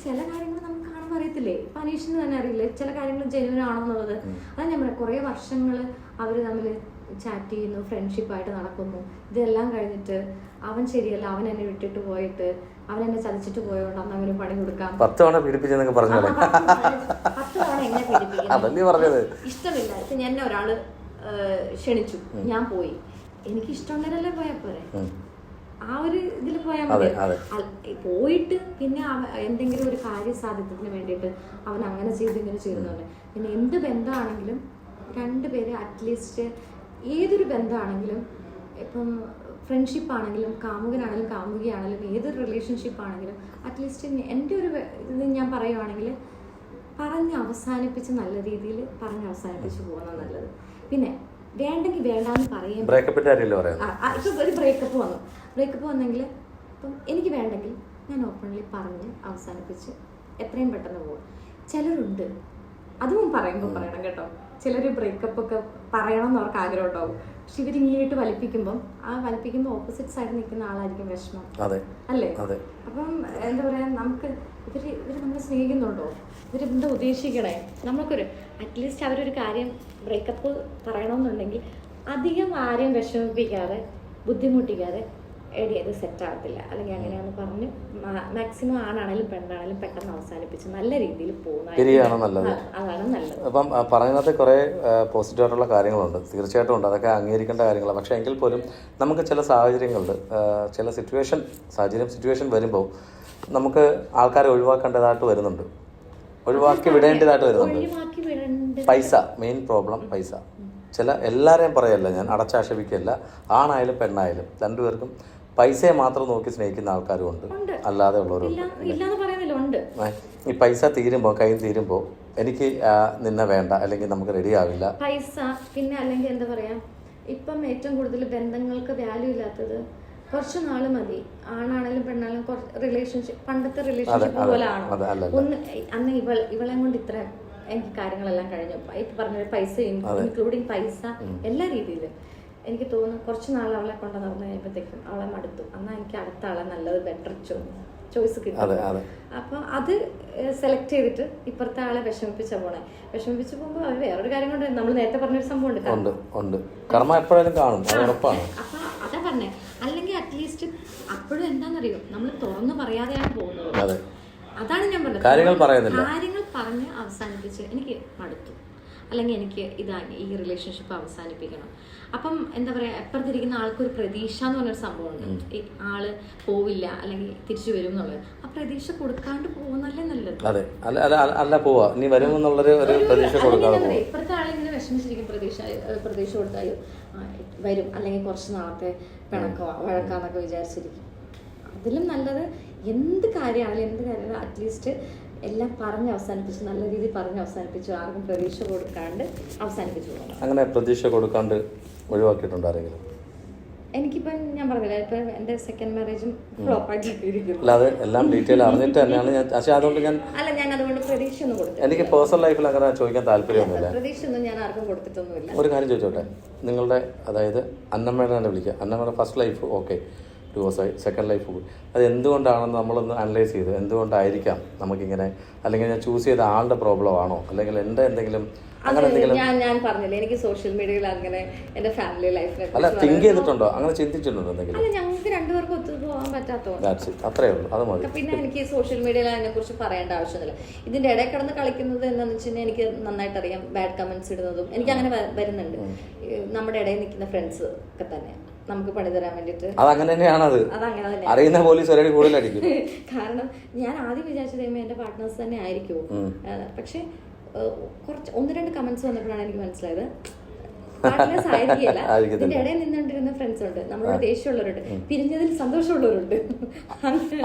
ചില കാര്യങ്ങൾ നമുക്ക് കാണുമ്പോൾ അറിയത്തില്ലേ. ഇപ്പൊ അനീഷിന് തന്നെ അറിയില്ലേ ചില കാര്യങ്ങൾ ജെന്യുവൻ ആണെന്നുള്ളത്. അത് ഞാൻ പറയാം, കുറെ വർഷങ്ങൾ അവർ തമ്മിൽ ചാറ്റ് ചെയ്യുന്നു, ഫ്രണ്ട്ഷിപ്പായിട്ട് നടക്കുന്നു. ഇതെല്ലാം കഴിഞ്ഞിട്ട് അവൻ ശരിയല്ല, അവൻ എന്നെ വിട്ടിട്ട് പോയിട്ട്, അവൻ എന്നെ ചതിച്ചിട്ട് പോയോണ്ട് അന്ന് അവന് പണി കൊടുക്കാം. 10 തവണ പീഡിപ്പിച്ചെന്നൊക്കെ പറഞ്ഞോ. 10 തവണ എന്നെ പീഡിപ്പിക്കുന്നു, ഇഷ്ടമില്ല. ഇപ്പൊ എന്നെ ഒരാള് ക്ഷണിച്ചു, ഞാൻ പോയി, എനിക്ക് ഇഷ്ടമുള്ളവരല്ലേ പോയാ പോരെ, ആ ഒരു ഇതിൽ പോയാൽ മതി. പോയിട്ട് പിന്നെ എന്തെങ്കിലും ഒരു കാര്യസാധ്യത്തിന് വേണ്ടിയിട്ട് അവൻ അങ്ങനെ ചെയ്ത് ഇങ്ങനെ ചെയ്യുന്നുണ്ട്. പിന്നെ എന്ത് ബന്ധമാണെങ്കിലും രണ്ടുപേര് അറ്റ്ലീസ്റ്റ്, ഏതൊരു ബന്ധമാണെങ്കിലും, ഇപ്പം ഫ്രണ്ട്ഷിപ്പ് ആണെങ്കിലും കാമുകനാണെങ്കിലും കാമുകിയാണെങ്കിലും ഏതൊരു റിലേഷൻഷിപ്പ് ആണെങ്കിലും അറ്റ്ലീസ്റ്റ് എൻ്റെ ഒരു ഇത് ഞാൻ പറയുവാണെങ്കിൽ പറഞ്ഞ് അവസാനിപ്പിച്ച് നല്ല രീതിയിൽ പറഞ്ഞ് അവസാനിപ്പിച്ച് പോകുന്നത് നല്ലത്. പിന്നെ വേണ്ടെങ്കിൽ വേണ്ടാന്ന് പറയും. ഇപ്പം ഒരു ബ്രേക്കപ്പ് വന്നെങ്കിൽ ഇപ്പം എനിക്ക് വേണ്ടെങ്കിൽ ഞാൻ ഓപ്പൺലി പറഞ്ഞ് അവസാനിപ്പിച്ച് എത്രയും പെട്ടെന്ന് പോകും. ചിലരുണ്ട്, അതും പറയുമ്പോൾ പറയണം കേട്ടോ, ചിലർ ബ്രേക്കപ്പ് ഒക്കെ പറയണം എന്ന് അവർക്ക് ആഗ്രഹം ഉണ്ടാവും. പക്ഷെ ഇവരിങ്ങോട്ട് വലിപ്പിക്കുമ്പോൾ ഓപ്പോസിറ്റ് സൈഡിൽ നിൽക്കുന്ന ആളായിരിക്കും വിഷമം, അല്ലേ? അപ്പം എന്താ പറയാ, നമുക്ക് ഇവര് നമ്മളെ സ്നേഹിക്കുന്നുണ്ടോ, ഇവരെന്താ ഉദ്ദേശിക്കണേ, നമുക്കൊരു അറ്റ്ലീസ്റ്റ് അവരൊരു കാര്യം ബ്രേക്കപ്പ് പറയണമെന്നുണ്ടെങ്കിൽ അധികം ആരെയും വിഷമിപ്പിക്കാതെ ബുദ്ധിമുട്ടിക്കാതെ എടി അത് സെറ്റ് ആകത്തില്ല അല്ലെങ്കിൽ അങ്ങനെയാണെന്ന് പറഞ്ഞ് മാക്സിമം ആണാണെങ്കിലും പെണ്ണാണെങ്കിലും പെട്ടെന്ന് അവസാനിപ്പിച്ച് നല്ല രീതിയിൽ പോകുന്നത് അതാണ് നല്ലത്. അപ്പം പറയുന്നത് കുറേ പോസിറ്റീവായിട്ടുള്ള കാര്യങ്ങളുണ്ട്, തീർച്ചയായിട്ടും ഉണ്ട്, അതൊക്കെ അംഗീകരിക്കേണ്ട കാര്യങ്ങളാണ്. പക്ഷേ എങ്കിൽ പോലും നമുക്ക് ചില സാഹചര്യങ്ങളിൽ ചില സിറ്റുവേഷൻ വരുമ്പോൾ നമുക്ക് ആൾക്കാരെ ഒഴിവാക്കേണ്ടതായിട്ട് വരുന്നുണ്ട്, ഒഴിവാക്കി വിടേണ്ടതായിട്ട് വരുന്നുണ്ട്. പൈസ, മെയിൻ പ്രോബ്ലം പൈസ. എല്ലാവരെയും പറയല്ല ഞാൻ, അടച്ചാക്ഷേപിക്കുകയല്ല, ആണായാലും പെണ്ണായാലും രണ്ടുപേർക്കും പൈസയെ മാത്രം നോക്കി സ്നേഹിക്കുന്ന ആൾക്കാരും ഉണ്ട്, അല്ലാതെ ഉള്ളവരുണ്ട്. ഇല്ലാന്ന് പറയുന്നില്ല, ഉണ്ട്. ഈ പൈസ തീരുമ്പോൾ, കയ്യിൽ തീരുമ്പോൾ എനിക്ക് നിന്നെ വേണ്ട, അല്ലെങ്കിൽ നമുക്ക് റെഡി ആവില്ല പൈസ. പിന്നെ അല്ലെങ്കിൽ എന്താ പറയാ, ഇപ്പം ഏറ്റവും കൂടുതൽ ബന്ധങ്ങൾക്ക് വാല്യൂ ഇല്ലാത്തത് കുറച്ച് നാള് മതി. ആണാണെങ്കിലും പെണ്ണാണെങ്കിലും റിലേഷൻഷിപ്പ്, പണ്ടത്തെ റിലേഷൻഷിപ്പ് പോലെ ആണോ? ഒന്ന് അന്ന് ഇവളെ കൊണ്ട് ഇത്ര എനിക്ക് കാര്യങ്ങളെല്ലാം കഴിഞ്ഞു. ഇപ്പൊ പറഞ്ഞ പൈസ, ഇൻക്ലൂഡിങ് പൈസ, എല്ലാ രീതിയിലും എനിക്ക് തോന്നുന്നു കുറച്ച് നാൾ അവളെ കൊണ്ട് നടന്നു കഴിയുമ്പോഴത്തേക്കും അവളെ മടുത്തു. എന്നാൽ എനിക്ക് അടുത്ത ആളെ നല്ലത് ബെറ്റർ ചോയ്സ് കിട്ടും. അപ്പൊ അത് സെലക്ട് ചെയ്തിട്ട് ഇപ്പുറത്തെ ആളെ വിഷമിപ്പിച്ച പോണേ. വിഷമിപ്പിച്ച് പോകുമ്പോൾ അവർ വേറൊരു കാര്യം കൊണ്ട് നമ്മൾ നേരത്തെ പറഞ്ഞൊരു സംഭവം ഉണ്ട്, കർമ്മ എപ്പോഴും കാണും. അപ്പൊ അതാ പറഞ്ഞേ. അല്ലെങ്കിൽ അറ്റ്ലീസ്റ്റ് അപ്പോഴും എന്താണെന്നറിയോ, നമ്മൾ തുറന്നു പറയാതെയാണ് പോകുന്നത്. അതാണ് ഞാൻ പറഞ്ഞത്. കാര്യങ്ങൾ പറഞ്ഞ് അവസാനിപ്പിച്ച് എനിക്ക് മടുത്തു, അല്ലെങ്കിൽ എനിക്ക് ഇതാണ് ഈ റിലേഷൻഷിപ്പ് അവസാനിപ്പിക്കണം. അപ്പം എന്താ പറയാ, എപ്പുറത്തിരിക്കുന്ന ആൾക്കൊരു പ്രതീക്ഷ എന്ന് പറഞ്ഞൊരു സംഭവമുണ്ട്. ഈ ആള് പോവില്ല അല്ലെങ്കിൽ തിരിച്ചു വരും എന്നുള്ളത്. ആ പ്രതീക്ഷ കൊടുക്കാണ്ട് പോകുന്നല്ലേ നല്ലത്. ഇപ്പുറത്തെ ആളിങ്ങനെ വിഷമിച്ചിരിക്കും, പ്രതീക്ഷ കൊടുത്താൽ വരും, അല്ലെങ്കിൽ കുറച്ച് നാളത്തെ പിണക്കോ വഴക്കാന്നൊക്കെ വിചാരിച്ചിരിക്കും. അതിലും നല്ലത് എന്ത് കാര്യമാണെങ്കിലും അറ്റ്ലീസ്റ്റ് എല്ലാം പറഞ്ഞ് അവസാനിപ്പിച്ച്, നല്ല രീതിയിൽ പറഞ്ഞ് അവസാനിപ്പിച്ചു, ആർക്കും പ്രതീക്ഷ കൊടുക്കാണ്ട് അവസാനിപ്പിച്ചു പോകണം. അങ്ങനെ പ്രതീക്ഷ കൊടുക്കാണ്ട് ഒഴിവാക്കിയിട്ടുണ്ട് ആരെങ്കിലും? എനിക്കിപ്പം ഞാൻ പറഞ്ഞില്ല, ഇപ്പം എൻ്റെ സെക്കൻഡ് മാരേജും ഫ്ലോപ്പായിട്ടിരിക്കുന്നു. അല്ലാതെ എല്ലാം ഡീറ്റെയിൽ അറിഞ്ഞിട്ട് തന്നെയാണ് ഞാൻ. പക്ഷേ അതുകൊണ്ട് ഞാൻ അതുകൊണ്ട് പ്രതീക്ഷയൊന്നും കൊടുത്തില്ല. എനിക്ക് പേഴ്സണൽ ലൈഫിൽ അങ്ങനെ ചോദിക്കാൻ താല്പര്യമൊന്നുമില്ല. പ്രതീക്ഷയൊന്നും ഞാൻ ആർക്കും കൊടുത്തിട്ടൊന്നുമില്ല. ഒരു കാര്യം ചോദിച്ചോട്ടെ, നിങ്ങളുടെ അതായത് അന്നമ്മയുടെ തന്നെ വിളിക്കുക, അന്നമ്മയുടെ ഫസ്റ്റ് ലൈഫ് ഓക്കെ, ഡിവോഴ്സായി, സെക്കൻഡ് ലൈഫ് പോയി. അത് എന്തുകൊണ്ടാണെന്ന് നമ്മളൊന്ന് അനലൈസ് ചെയ്ത്, എന്തുകൊണ്ടായിരിക്കാം നമുക്കിങ്ങനെ, അല്ലെങ്കിൽ ഞാൻ ചൂസ് ചെയ്ത ആളുടെ പ്രോബ്ലം ആണോ, അല്ലെങ്കിൽ എൻ്റെ എന്തെങ്കിലും അങ്ങനെ എന്തെങ്കിലും? ഞാൻ പറഞ്ഞില്ല, എനിക്ക് സോഷ്യൽ മീഡിയയിൽ അങ്ങനെ എൻ്റെ ഫാമിലി ലൈഫിനെ അല്ല തിങ്ക് ചെയ്തിട്ടുണ്ടോ, അങ്ങനെ ചിന്തിച്ചിട്ടുണ്ടോ എന്തെങ്കിലും? അല്ല, ഞങ്ങൾക്ക് രണ്ടുപേർക്കും ഒത്തുപോകാൻ പറ്റാത്തതുകൊണ്ട് അത്രേ ഉള്ളൂ, അത് മതി. പിന്നെ എനിക്ക് സോഷ്യൽ മീഡിയയിൽ അതിനെ കുറിച്ച് പറയേണ്ട ആവശ്യമൊന്നുമില്ല. ഇതിന്റെ ഇടയിൽ കിടന്ന് കളിക്കുന്നത് എന്താണെന്ന് വെച്ച് കഴിഞ്ഞാൽ എനിക്ക് നന്നായിട്ട് അറിയാം. ബാഡ് കമന്റ്സ് ഇടുന്നതും എനിക്ക് അങ്ങനെ വരുന്നുണ്ട്. നമ്മുടെ ഇടയിൽ നിൽക്കുന്ന ഫ്രണ്ട്സ് ഒക്കെ തന്നെ നമുക്ക് പണി തരാൻ വേണ്ടിട്ട്. അതങ്ങനെ തന്നെയാണത്. അറിയുന്ന പോലീസ് ഒരടി കൂടുതലടിക്കും. കാരണം ഞാൻ ആദ്യം വിചാരിച്ചത് എന്റെ പാർട്ട്നേഴ്സ് തന്നെ ആയിരിക്കുമോ, പക്ഷെ കുറച്ച് 1-2 കമന്റ്സ് വന്നപ്പോഴാണ് എനിക്ക് മനസ്സിലായത് പാർട്ട്നേഴ്സ് ആയിരിക്കില്ല. ഇതിന്റെ ഇടയിൽ നിന്നുകൊണ്ടിരുന്ന ഫ്രണ്ട്സ് ഉണ്ട്, നമ്മളോട് ദേഷ്യമുള്ളവരുണ്ട്, പിരിഞ്ഞതിൽ സന്തോഷമുള്ളവരുണ്ട്.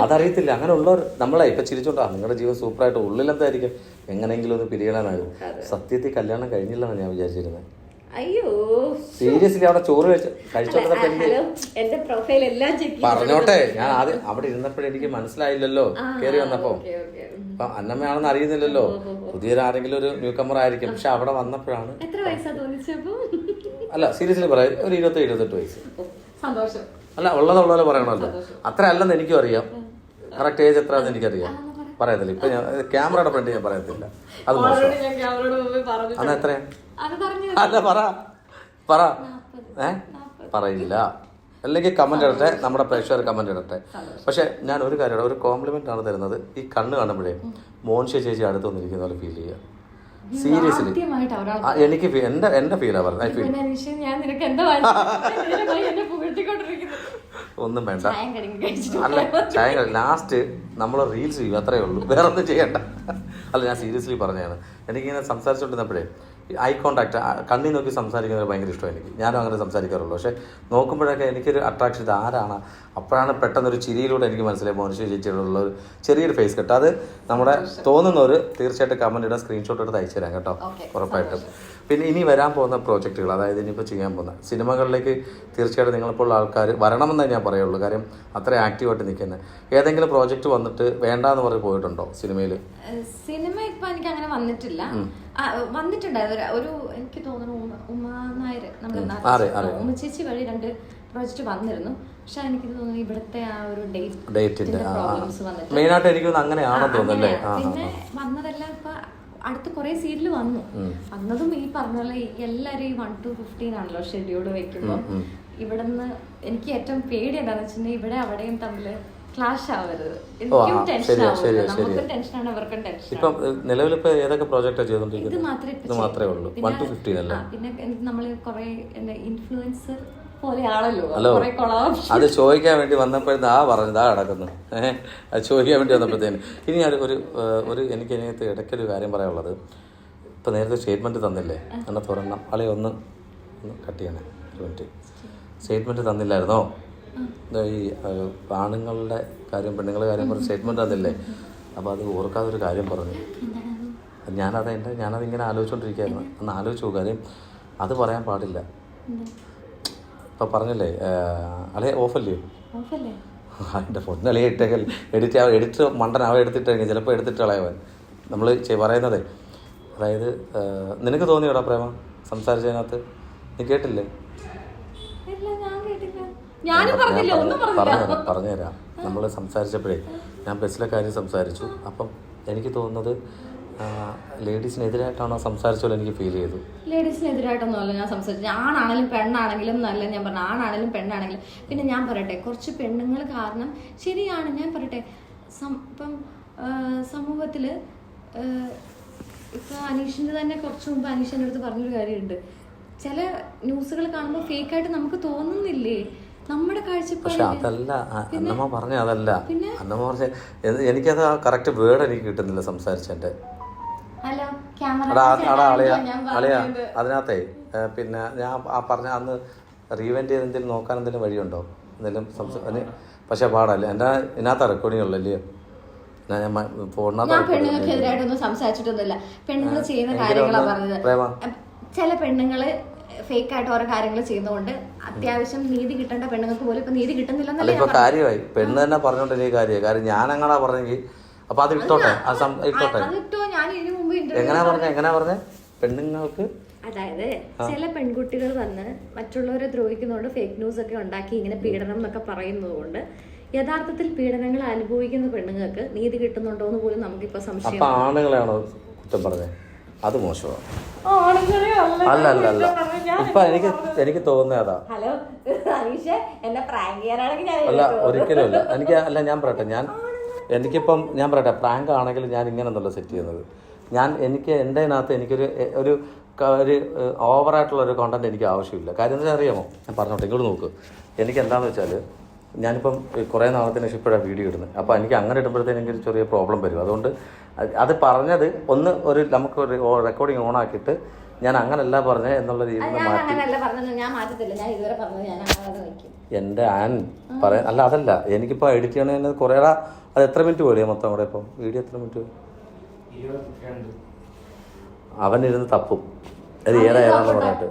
അതറിയത്തില്ല. അങ്ങനെ ഉള്ളവർ നമ്മളെ ഇപ്പൊ ചിരിച്ചോണ്ടാ നിങ്ങളുടെ ജീവൻ സൂപ്പറായിട്ട്, ഉള്ളിലെന്തായിരിക്കും എങ്ങനെയെങ്കിലും ഒന്ന് പിരിയണമെന്നാകും. സത്യത്തിൽ കല്യാണം കഴിഞ്ഞില്ലെന്ന് ഞാൻ വിചാരിച്ചിരുന്നത്. അയ്യോ സീരിയസ്ലി അവിടെ ചോറ് കഴിച്ചോണ്ടപ്പോ എന്റെ പ്രൊഫൈൽ എല്ലാം ചെക്ക് പറഞ്ഞോട്ടെ, ഞാൻ ആദ്യം അവിടെ ഇരുന്നപ്പോഴേ എനിക്ക് മനസ്സിലായില്ലല്ലോ കയറി വന്നപ്പോ. അപ്പൊ അന്നമ്മയാണെന്ന് അറിയുന്നില്ലല്ലോ, പുതിയൊരാരെങ്കിലും ഒരു ന്യൂ കമർ ആയിരിക്കും. പക്ഷെ അവിടെ വന്നപ്പോഴാണ്. അല്ല സീരിയസ്ലി പറയാം, ഒരു 27-28 വയസ്സ്. അല്ല ഉള്ളതുപോലെ പറയണമല്ലോ. അത്ര അല്ലെന്ന് എനിക്കും അറിയാം. കറക്റ്റ് ഏജ് എത്രയാണെന്ന് എനിക്കറിയാം. പറയത്തില്ല ഇപ്പൊ ഞാൻ ക്യാമറയുടെ ഫ്രണ്ട് ഞാൻ പറയത്തില്ല. അത് അന്ന് എത്രയാ? അല്ല പറ പറയില്ല. അല്ലെങ്കിൽ കമന്റ് ഇടട്ടെ, നമ്മുടെ പ്രേക്ഷകർ കമന്റ് ഇടട്ടെ. പക്ഷെ ഞാൻ ഒരു കാര്യം, ഒരു കോംപ്ലിമെന്റ് ആണ് തരുന്നത്. ഈ കണ്ണ് കാണുമ്പോഴേ മോൻഷ ചേച്ചി അടുത്ത് വന്നിരിക്കുന്ന പോലെ ഫീൽ ചെയ്യുക. സീരിയസ്ലി എനിക്ക് എന്റെ ഫീലാ പറഞ്ഞത്. ഒന്നും വേണ്ട. അല്ല ചായ ലാസ്റ്റ് നമ്മൾ റീൽസ് ചെയ്യും, അത്രേ ഉള്ളൂ, വേറെ ഒന്നും ചെയ്യണ്ട. അല്ല ഞാൻ സീരിയസ്ലി പറഞ്ഞതാണ്. എനിക്കിങ്ങനെ സംസാരിച്ചുകൊണ്ടിരുന്നപ്പോഴേ ഐ കോണ്ടാക്ട്, കണ്ണി നോക്കി സംസാരിക്കുന്നത് ഭയങ്കര ഇഷ്ടമാണ് എനിക്ക്. ഞാനും അങ്ങനെ സംസാരിക്കാറുള്ളൂ. പക്ഷെ നോക്കുമ്പോഴൊക്കെ എനിക്കൊരു അട്രാക്ഷൻ, ഇത് ആരാണ്? അപ്പോഴാണ് പെട്ടെന്നൊരു ചിരിയിലൂടെ എനിക്ക് മനസ്സിലായി മോനിഷ ചേച്ചിയോടുള്ള ഒരു ചെറിയൊരു ഫേസ് കട്ട്. അത് നമ്മുടെ തോന്നുന്നവർ തീർച്ചയായിട്ടും കമന്റ് ഇടാൻ, സ്ക്രീൻഷോട്ട് എടുത്ത് അയച്ചു തരാം കേട്ടോ, ഉറപ്പായിട്ടും. പിന്നെ ഇനി വരാൻ പോകുന്ന പ്രോജക്റ്റുകൾ, അതായത് ഇനിയിപ്പോൾ ചെയ്യാൻ പോകുന്ന സിനിമകളിലേക്ക് തീർച്ചയായിട്ടും നിങ്ങളിപ്പോൾ ഉള്ള ആൾക്കാർ വരണമെന്നേ ഞാൻ പറയുള്ളൂ. കാര്യം അത്ര ആക്റ്റീവായിട്ട് നിൽക്കുന്നത്. ഏതെങ്കിലും പ്രോജക്റ്റ് വന്നിട്ട് വേണ്ടാന്ന് പറഞ്ഞ് പോയിട്ടുണ്ടോ സിനിമയിൽ? സിനിമ ഇപ്പൊ എനിക്ക് അങ്ങനെ വന്നിട്ടില്ല. വന്നിട്ടുണ്ടായിരുന്നു ഒരു, എനിക്ക് തോന്നുന്നു ഉമാ നായർ, നമ്മുടെ ഉമ്മ ചേച്ചി വഴി 2 പ്രോജക്റ്റ് വന്നിരുന്നു. പക്ഷെ എനിക്ക് തോന്നുന്നു ഇവിടുത്തെ ആ ഒരു ഡേറ്റിന്റെ പ്രോബ്ലംസ് വന്നിട്ട് മെയിനായിട്ട് എനിക്ക് അങ്ങനെയാണോ തോന്നുന്നല്ലേ. പിന്നെ വന്നതെല്ലാം ഇപ്പൊ അടുത്ത കുറെ സീരിയൽ വന്നു. വന്നതും ഈ പറഞ്ഞ പോലെ എല്ലാരും ഈ 1 to 15 ആണല്ലോ ഷെഡ്യൂൾ വെക്കുമ്പോ. ഇവിടുന്ന് എനിക്ക് ഏറ്റവും പേടി എന്താണെന്ന് വെച്ചിട്ടുണ്ടെങ്കിൽ ഇവിടെ അവിടെയും തമ്മില് ക്ലാഷ് ആവരുത്. എനിക്കും ടെൻഷൻ ആവില്ല, നമുക്കും ടെൻഷനാണ്, അവർക്കും ടെൻഷൻ. ഇപ്പൊ നിലവിലിപ്പോ ഏതൊക്കെ പ്രോജക്റ്റാണ് ചെയ്തോണ്ടിരിക്കുന്നത്? ഇത് മാത്രമേ ഉള്ളൂ. 1 to 15 അല്ല. പിന്നെ നമ്മള് കുറെ ഇൻഫ്ലുവൻസർ പോലെയാണല്ലോ. അത് ചോദിക്കാൻ വേണ്ടി വന്നപ്പോഴത്തെ പറഞ്ഞത് കിടക്കുന്നു. അത് ചോദിക്കാൻ വേണ്ടി വന്നപ്പോഴത്തേന് ഇനി ഞാൻ ഒരു എനിക്ക് അതിനകത്ത് ഇടയ്ക്കൊരു കാര്യം പറയാനുള്ളത്. ഇപ്പൊ നേരത്തെ സ്റ്റേറ്റ്മെന്റ് തന്നില്ലേ, എന്നെ തുറന്ന ആളെ ഒന്ന് കട്ട് ചെയ്യണേ. ഒരു മിനിറ്റ്. സ്റ്റേറ്റ്മെന്റ് തന്നില്ലായിരുന്നോ? ഈ ആണുങ്ങളുടെ കാര്യം പെണ്ണുങ്ങളുടെ കാര്യം പറഞ്ഞ സ്റ്റേറ്റ്മെൻറ്റ് തന്നില്ലേ, അപ്പോൾ അത് ഓർക്കാതൊരു കാര്യം പറഞ്ഞു. ഞാനതിങ്ങനെ ആലോചിച്ചുകൊണ്ടിരിക്കുകയായിരുന്നു. ഒന്ന് ആലോചിച്ചു കാര്യം അത് പറയാൻ പാടില്ല. ഇപ്പം പറഞ്ഞില്ലേ അളെ ഓഫല്ലേ എൻ്റെ ഫോണിൽ അളിയെ ഇട്ടേക്കൽ എഡിറ്റ് മണ്ടൻ അവ എടുത്തിട്ടെങ്കിൽ ചിലപ്പോൾ എടുത്തിട്ട് കളയവൻ നമ്മൾ പറയുന്നതേ. അതായത് നിനക്ക് തോന്നിയോടാ പ്രേമ സംസാരിച്ചതിനകത്ത്? നീ കേട്ടില്ലേ? പറഞ്ഞുതരാം. നമ്മൾ സംസാരിച്ചപ്പോഴേ ഞാൻ ബസ്സിലെ കാര്യം സംസാരിച്ചു. അപ്പം എനിക്ക് തോന്നുന്നത് ലേഡീസിനെതിരായിട്ടാണോ സംസാരിച്ചോളൂ എനിക്ക് ഫീൽ ചെയ്തു. ലേഡീസിനെതിരായിട്ടൊന്നും അല്ല ഞാൻ സംസാരിച്ചു. ആണാണെങ്കിലും പെണ്ണാണെങ്കിലും നല്ല ഞാൻ പറഞ്ഞു, ആണാണെങ്കിലും പെണ്ണാണെങ്കിലും. പിന്നെ ഞാൻ പറയട്ടെ, കുറച്ച് പെണ്ണുങ്ങൾ കാരണം ശരിയാണ്. ഞാൻ പറയട്ടെ, ഇപ്പം സമൂഹത്തിൽ ഇപ്പം അനീഷിൻ്റെ തന്നെ കുറച്ച് മുമ്പ് അനീഷിൻ്റെ അടുത്ത് പറഞ്ഞൊരു കാര്യമുണ്ട്. ചില ന്യൂസുകൾ കാണുമ്പോൾ ഫേക്കായിട്ട് നമുക്ക് തോന്നുന്നില്ലേ നമ്മുടെ കാഴ്ചപ്പാട്? പക്ഷെ അതല്ല അന്നമ്മ പറഞ്ഞ, അതല്ല അന്നമ്മ പറഞ്ഞ. എനിക്കത് ആ കറക്റ്റ് വേർഡ് എനിക്ക് കിട്ടുന്നില്ല സംസാരിച്ചെൻ്റെ. അതിനകത്തേ പിന്നെ ഞാൻ ആ പറഞ്ഞ അന്ന് റീവെൻറ്റ് ചെയ്ത് എന്തെങ്കിലും നോക്കാൻ എന്തെങ്കിലും വഴിയുണ്ടോ എന്തെങ്കിലും? പക്ഷെ പാടല്ലേ എൻ്റെ ഇതിനകത്ത് റെക്കോർഡിംഗ് ഉള്ളല്ലേ? പെണ്ണുങ്ങൾക്കെതിരായിട്ടൊന്നും സംസാരിച്ചിട്ടൊന്നുമില്ല. പെണ്ണുങ്ങൾ ചെയ്യുന്ന കാര്യങ്ങളാണ് പറഞ്ഞത്. ചില പെണ്ണുങ്ങള് ഫേക്കായിട്ട് ഓരോ കാര്യങ്ങൾ ചെയ്യുന്നതുകൊണ്ട് അത്യാവശ്യം നീതി കിട്ടേണ്ട പെണ്ണുങ്ങൾക്ക് പോലും ഇപ്പൊ നീതി കിട്ടുന്നില്ലെന്നല്ലേ. ഇപ്പൊ കാര്യമായി പെണ്ണ് തന്നെ പറഞ്ഞോണ്ട് എനിക്ക് കാര്യമായി. കാര്യം ഞാൻ അങ്ങനെ പറഞ്ഞെങ്കിൽ അപ്പൊ അത് ഇട്ടോട്ടെ, ഇട്ടോട്ടെ. എങ്ങനെയാ പറഞ്ഞ പെണ്ണുങ്ങൾക്ക്? അതായത് ചില പെൺകുട്ടികൾ വന്ന് മറ്റുള്ളവരെ ദ്രോഹിക്കുന്നതുകൊണ്ട് ഫേക്ക് ന്യൂസ് ഒക്കെ ഉണ്ടാക്കി ഇങ്ങനെ പീഡനം എന്നൊക്കെ പറയുന്നത് കൊണ്ട് യഥാർത്ഥത്തിൽ പീഡനങ്ങൾ അനുഭവിക്കുന്ന പെണ്ണുങ്ങൾക്ക് നീതി കിട്ടുന്നുണ്ടോ എന്ന് പോലും നമുക്കിപ്പോ സംശയം. അപ്പൊ ആണുങ്ങളെയാണോ കുറ്റം പറഞ്ഞത്? അത് മോശമാണ്. അല്ല അല്ല അല്ല ഇപ്പൊ എനിക്ക് തോന്നുന്നത് അതാ. അല്ല ഒരിക്കലും അല്ല. ഞാൻ പറയട്ടെ, എനിക്കിപ്പം ഞാൻ പറയട്ടെ, പ്രാങ്ക് ആണെങ്കിൽ ഞാൻ ഇങ്ങനെയൊന്നുമല്ല സെറ്റ് ചെയ്യുന്നത്. എനിക്ക് എൻ്റെ അതിനകത്ത് എനിക്കൊരു ഒരു ഓവറായിട്ടുള്ള ഒരു കോണ്ടന്റ് എനിക്ക് ആവശ്യമില്ല. കാര്യം എന്താ അറിയാമോ? ഞാൻ പറഞ്ഞോട്ടെ, ഇങ്ങോട്ട് നോക്ക്. എനിക്ക് എന്താണെന്ന് വെച്ചാൽ ഞാനിപ്പം കുറേ നാളത്തിന് ശേഷം ഇപ്പോഴാണ് വീഡിയോ ഇടുന്നത്. അപ്പോൾ എനിക്ക് അങ്ങനെ ഇടുമ്പോഴത്തേന് എനിക്കൊരു ചെറിയ പ്രോബ്ലം വരും. അതുകൊണ്ട് അത് പറഞ്ഞത് നമുക്കൊരു റെക്കോർഡിങ് ഓൺ ആക്കിയിട്ട് ഞാൻ അങ്ങനല്ല പറഞ്ഞത് എന്നുള്ള രീതിയിൽ എൻ്റെ അല്ല അതല്ല. എനിക്കിപ്പോൾ എഡിറ്റ് ചെയ്യണതിന് കുറേ അത് എത്ര മിനിറ്റ് പോയി മൊത്തം കൂടെ? ഇപ്പം വീഡിയോ എത്ര മിനിറ്റ് പോയി? അവനിരുന്ന് തപ്പും അത് ഏതാന്ന് പറഞ്ഞിട്ട്.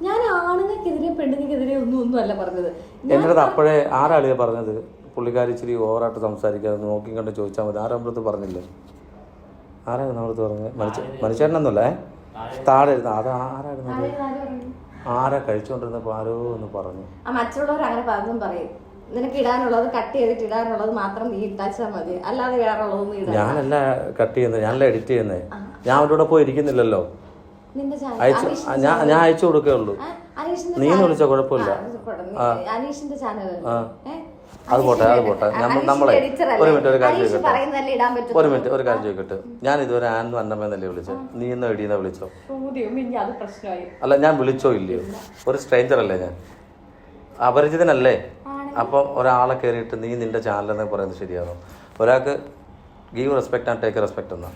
ഞാൻ ആണുങ്ങൾക്കെതിരെ പെണ്ണുങ്ങൾക്കെതിരെ ഒന്നും അല്ല പറഞ്ഞത്. എൻ്റെ അടുത്ത് അപ്പോഴേ ആരാളിയാ പറഞ്ഞത്? പുള്ളിക്കാരി ഇച്ചിരി ഓവറായിട്ട് സംസാരിക്കാതെ നോക്കി കണ്ട് ചോദിച്ചാൽ മതി. ആരമ്പലത്ത് പറഞ്ഞില്ലേ? ആരായിരുന്നു നമ്മളടുത്ത് പറഞ്ഞത്? മനുഷ്യനൊന്നുമല്ല, താഴെ ഇരുന്ന അത് ആരായിരുന്നു? ആരാ കഴിച്ചുകൊണ്ടിരുന്നപ്പോൾ ആരോ ഒന്ന് പറഞ്ഞു. മറ്റുള്ളവർ അങ്ങനെ പലതും പറയും. നിനക്ക് ഇടാനുള്ളത് കട്ട് ചെയ്തിട്ട് ഇടാനുള്ളത് മാത്രം നീ ഇട്ടാച്ചാൽ മതി, അല്ലാതെ വേറുള്ളതൊന്നും ഇടാൻ. ഞാനല്ല കട്ട് ചെയ്യുന്നത്, ഞാനല്ല എഡിറ്റ് ചെയ്യുന്നത്. ഞാൻ അവരുടെ കൂടെ പോയി ഇരിക്കുന്നില്ലല്ലോ. ഞാൻ അയച്ചു കൊടുക്കേ ഉള്ളൂ. നീ വിളിച്ച കുഴപ്പമില്ല. അത് പോട്ടെ. നമ്മളെ ഒരു മിനിറ്റ് ഒരു കാര്യം ചോദിക്കട്ടെ. ഞാൻ ഇതുവരെ ആൻന്ന് അന്നമ്മേന്നല്ലേ വിളിച്ചോ? നീ ഇന്ന് എടീന്നാ വിളിച്ചോ? അല്ല ഞാൻ വിളിച്ചോ ഇല്ലയോ? ഒരു സ്ട്രേഞ്ചർ അല്ലേ ഞാൻ? അപരിചിതനല്ലേ? അപ്പം ഒരാളെ കയറിയിട്ട് നീ നിന്റെ ചാനലെന്ന് പറയുന്നത് ശരിയാണോ? ഒരാൾക്ക് give respect and take respect എന്നാ.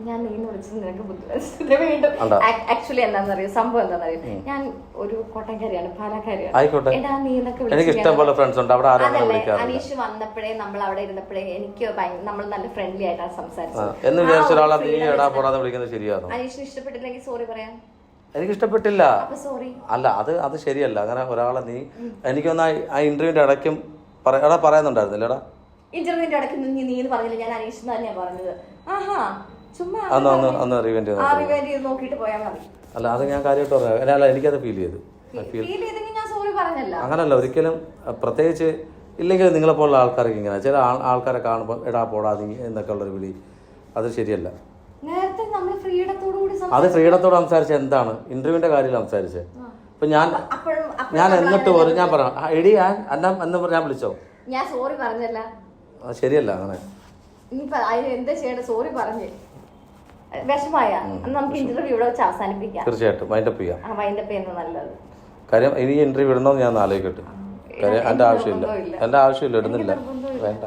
ഞാൻ നീന്ന് വിളിച്ചത് നിനക്ക് വീണ്ടും ആക്ച്വലി എന്താണെന്നറിയോ? സംഭവം എന്താണെന്നറിയോ? ഞാൻ ഒരു കോട്ടയംകാരിയാണ്, പാലക്കാരിയാണ്. എനിക്ക് ഇഷ്ടംപോലെ ഫ്രണ്ട്സ് ഉണ്ട് അവിടെ. അനീഷ് വന്നപ്പോഴേ നമ്മൾ അവിടെ ഇരുന്നപ്പോഴേ എനിക്ക് നമ്മൾ നല്ല ഫ്രണ്ട്ലി ആയിട്ടാണ് സംസാരിച്ചത്. എന്ന് വിചാരിച്ച ഒരാളെ നീ എടാ പോടാന്ന് വിളിക്കുന്നത് ശരിയാണോ? അനീഷിന് ഇഷ്ടപ്പെട്ടില്ലെങ്കിൽ സോറി പറയാം. എനിക്ക് ഇഷ്ടപ്പെട്ടില്ല. അല്ല അത് ശരിയല്ല. അങ്ങനെ ഒരാളെ നീ എനിക്കൊന്ന് ആ ഇന്റർവ്യൂവിന്റെ ഇടയ്ക്കും പറയുന്നുണ്ടായിരുന്നില്ലടാ? ഇന്റർവ്യൂവിന്റെ ഇടയ്ക്ക് നീ പറഞ്ഞില്ല, ഞാൻ അനീഷ് തന്നെയാ പറഞ്ഞത്. അല്ല അത് ഞാൻ കാര്യമായിട്ട് പറയാം. അല്ല എനിക്കത് ഫീൽ ചെയ്തു. അങ്ങനല്ല ഒരിക്കലും. പ്രത്യേകിച്ച് ഇല്ലെങ്കിൽ നിങ്ങളെപ്പോലുള്ള ആൾക്കാർക്ക് ഇങ്ങനെ ചില ആൾക്കാരെ കാണുമ്പോൾ എടാ പോടാ നീ എന്നൊക്കെ ഉള്ളൊരു വിളി അത് ശരിയല്ല. അത് ഫ്രീഡത്തോട് സംസാരിച്ച എന്താണ്? ഇന്റർവ്യൂവിന്റെ കാര്യം സംസാരിച്ചത്. ഇപ്പൊ ഞാൻ എന്നിട്ട് പോലും ഞാൻ പറയാം എടി എന്ന് ഞാൻ വിളിച്ചോ? ഞാൻ സോറി പറഞ്ഞല്ല. ശരിയല്ല അങ്ങനെ. എന്താ ചെയ്യണേ? സോറി പറഞ്ഞ് വിഷമായ നമുക്ക് ഇന്റർവ്യൂ ഇവിടെ വെച്ച് അവസാനിപ്പിക്കാം. തീർച്ചയായിട്ടും വൈൻഡപ്പ് ചെയ്യാം. വൈൻഡപ്പ് ചെയ്യുന്നത് നല്ലത്. കാര്യം ഇനി ഇന്റർവ്യൂ ഇടണമെന്ന് ഞാൻ ആലോചിക്കട്ടെ. കാര്യം എന്റെ ആവശ്യമില്ല ഇടുന്നില്ല, വേണ്ട.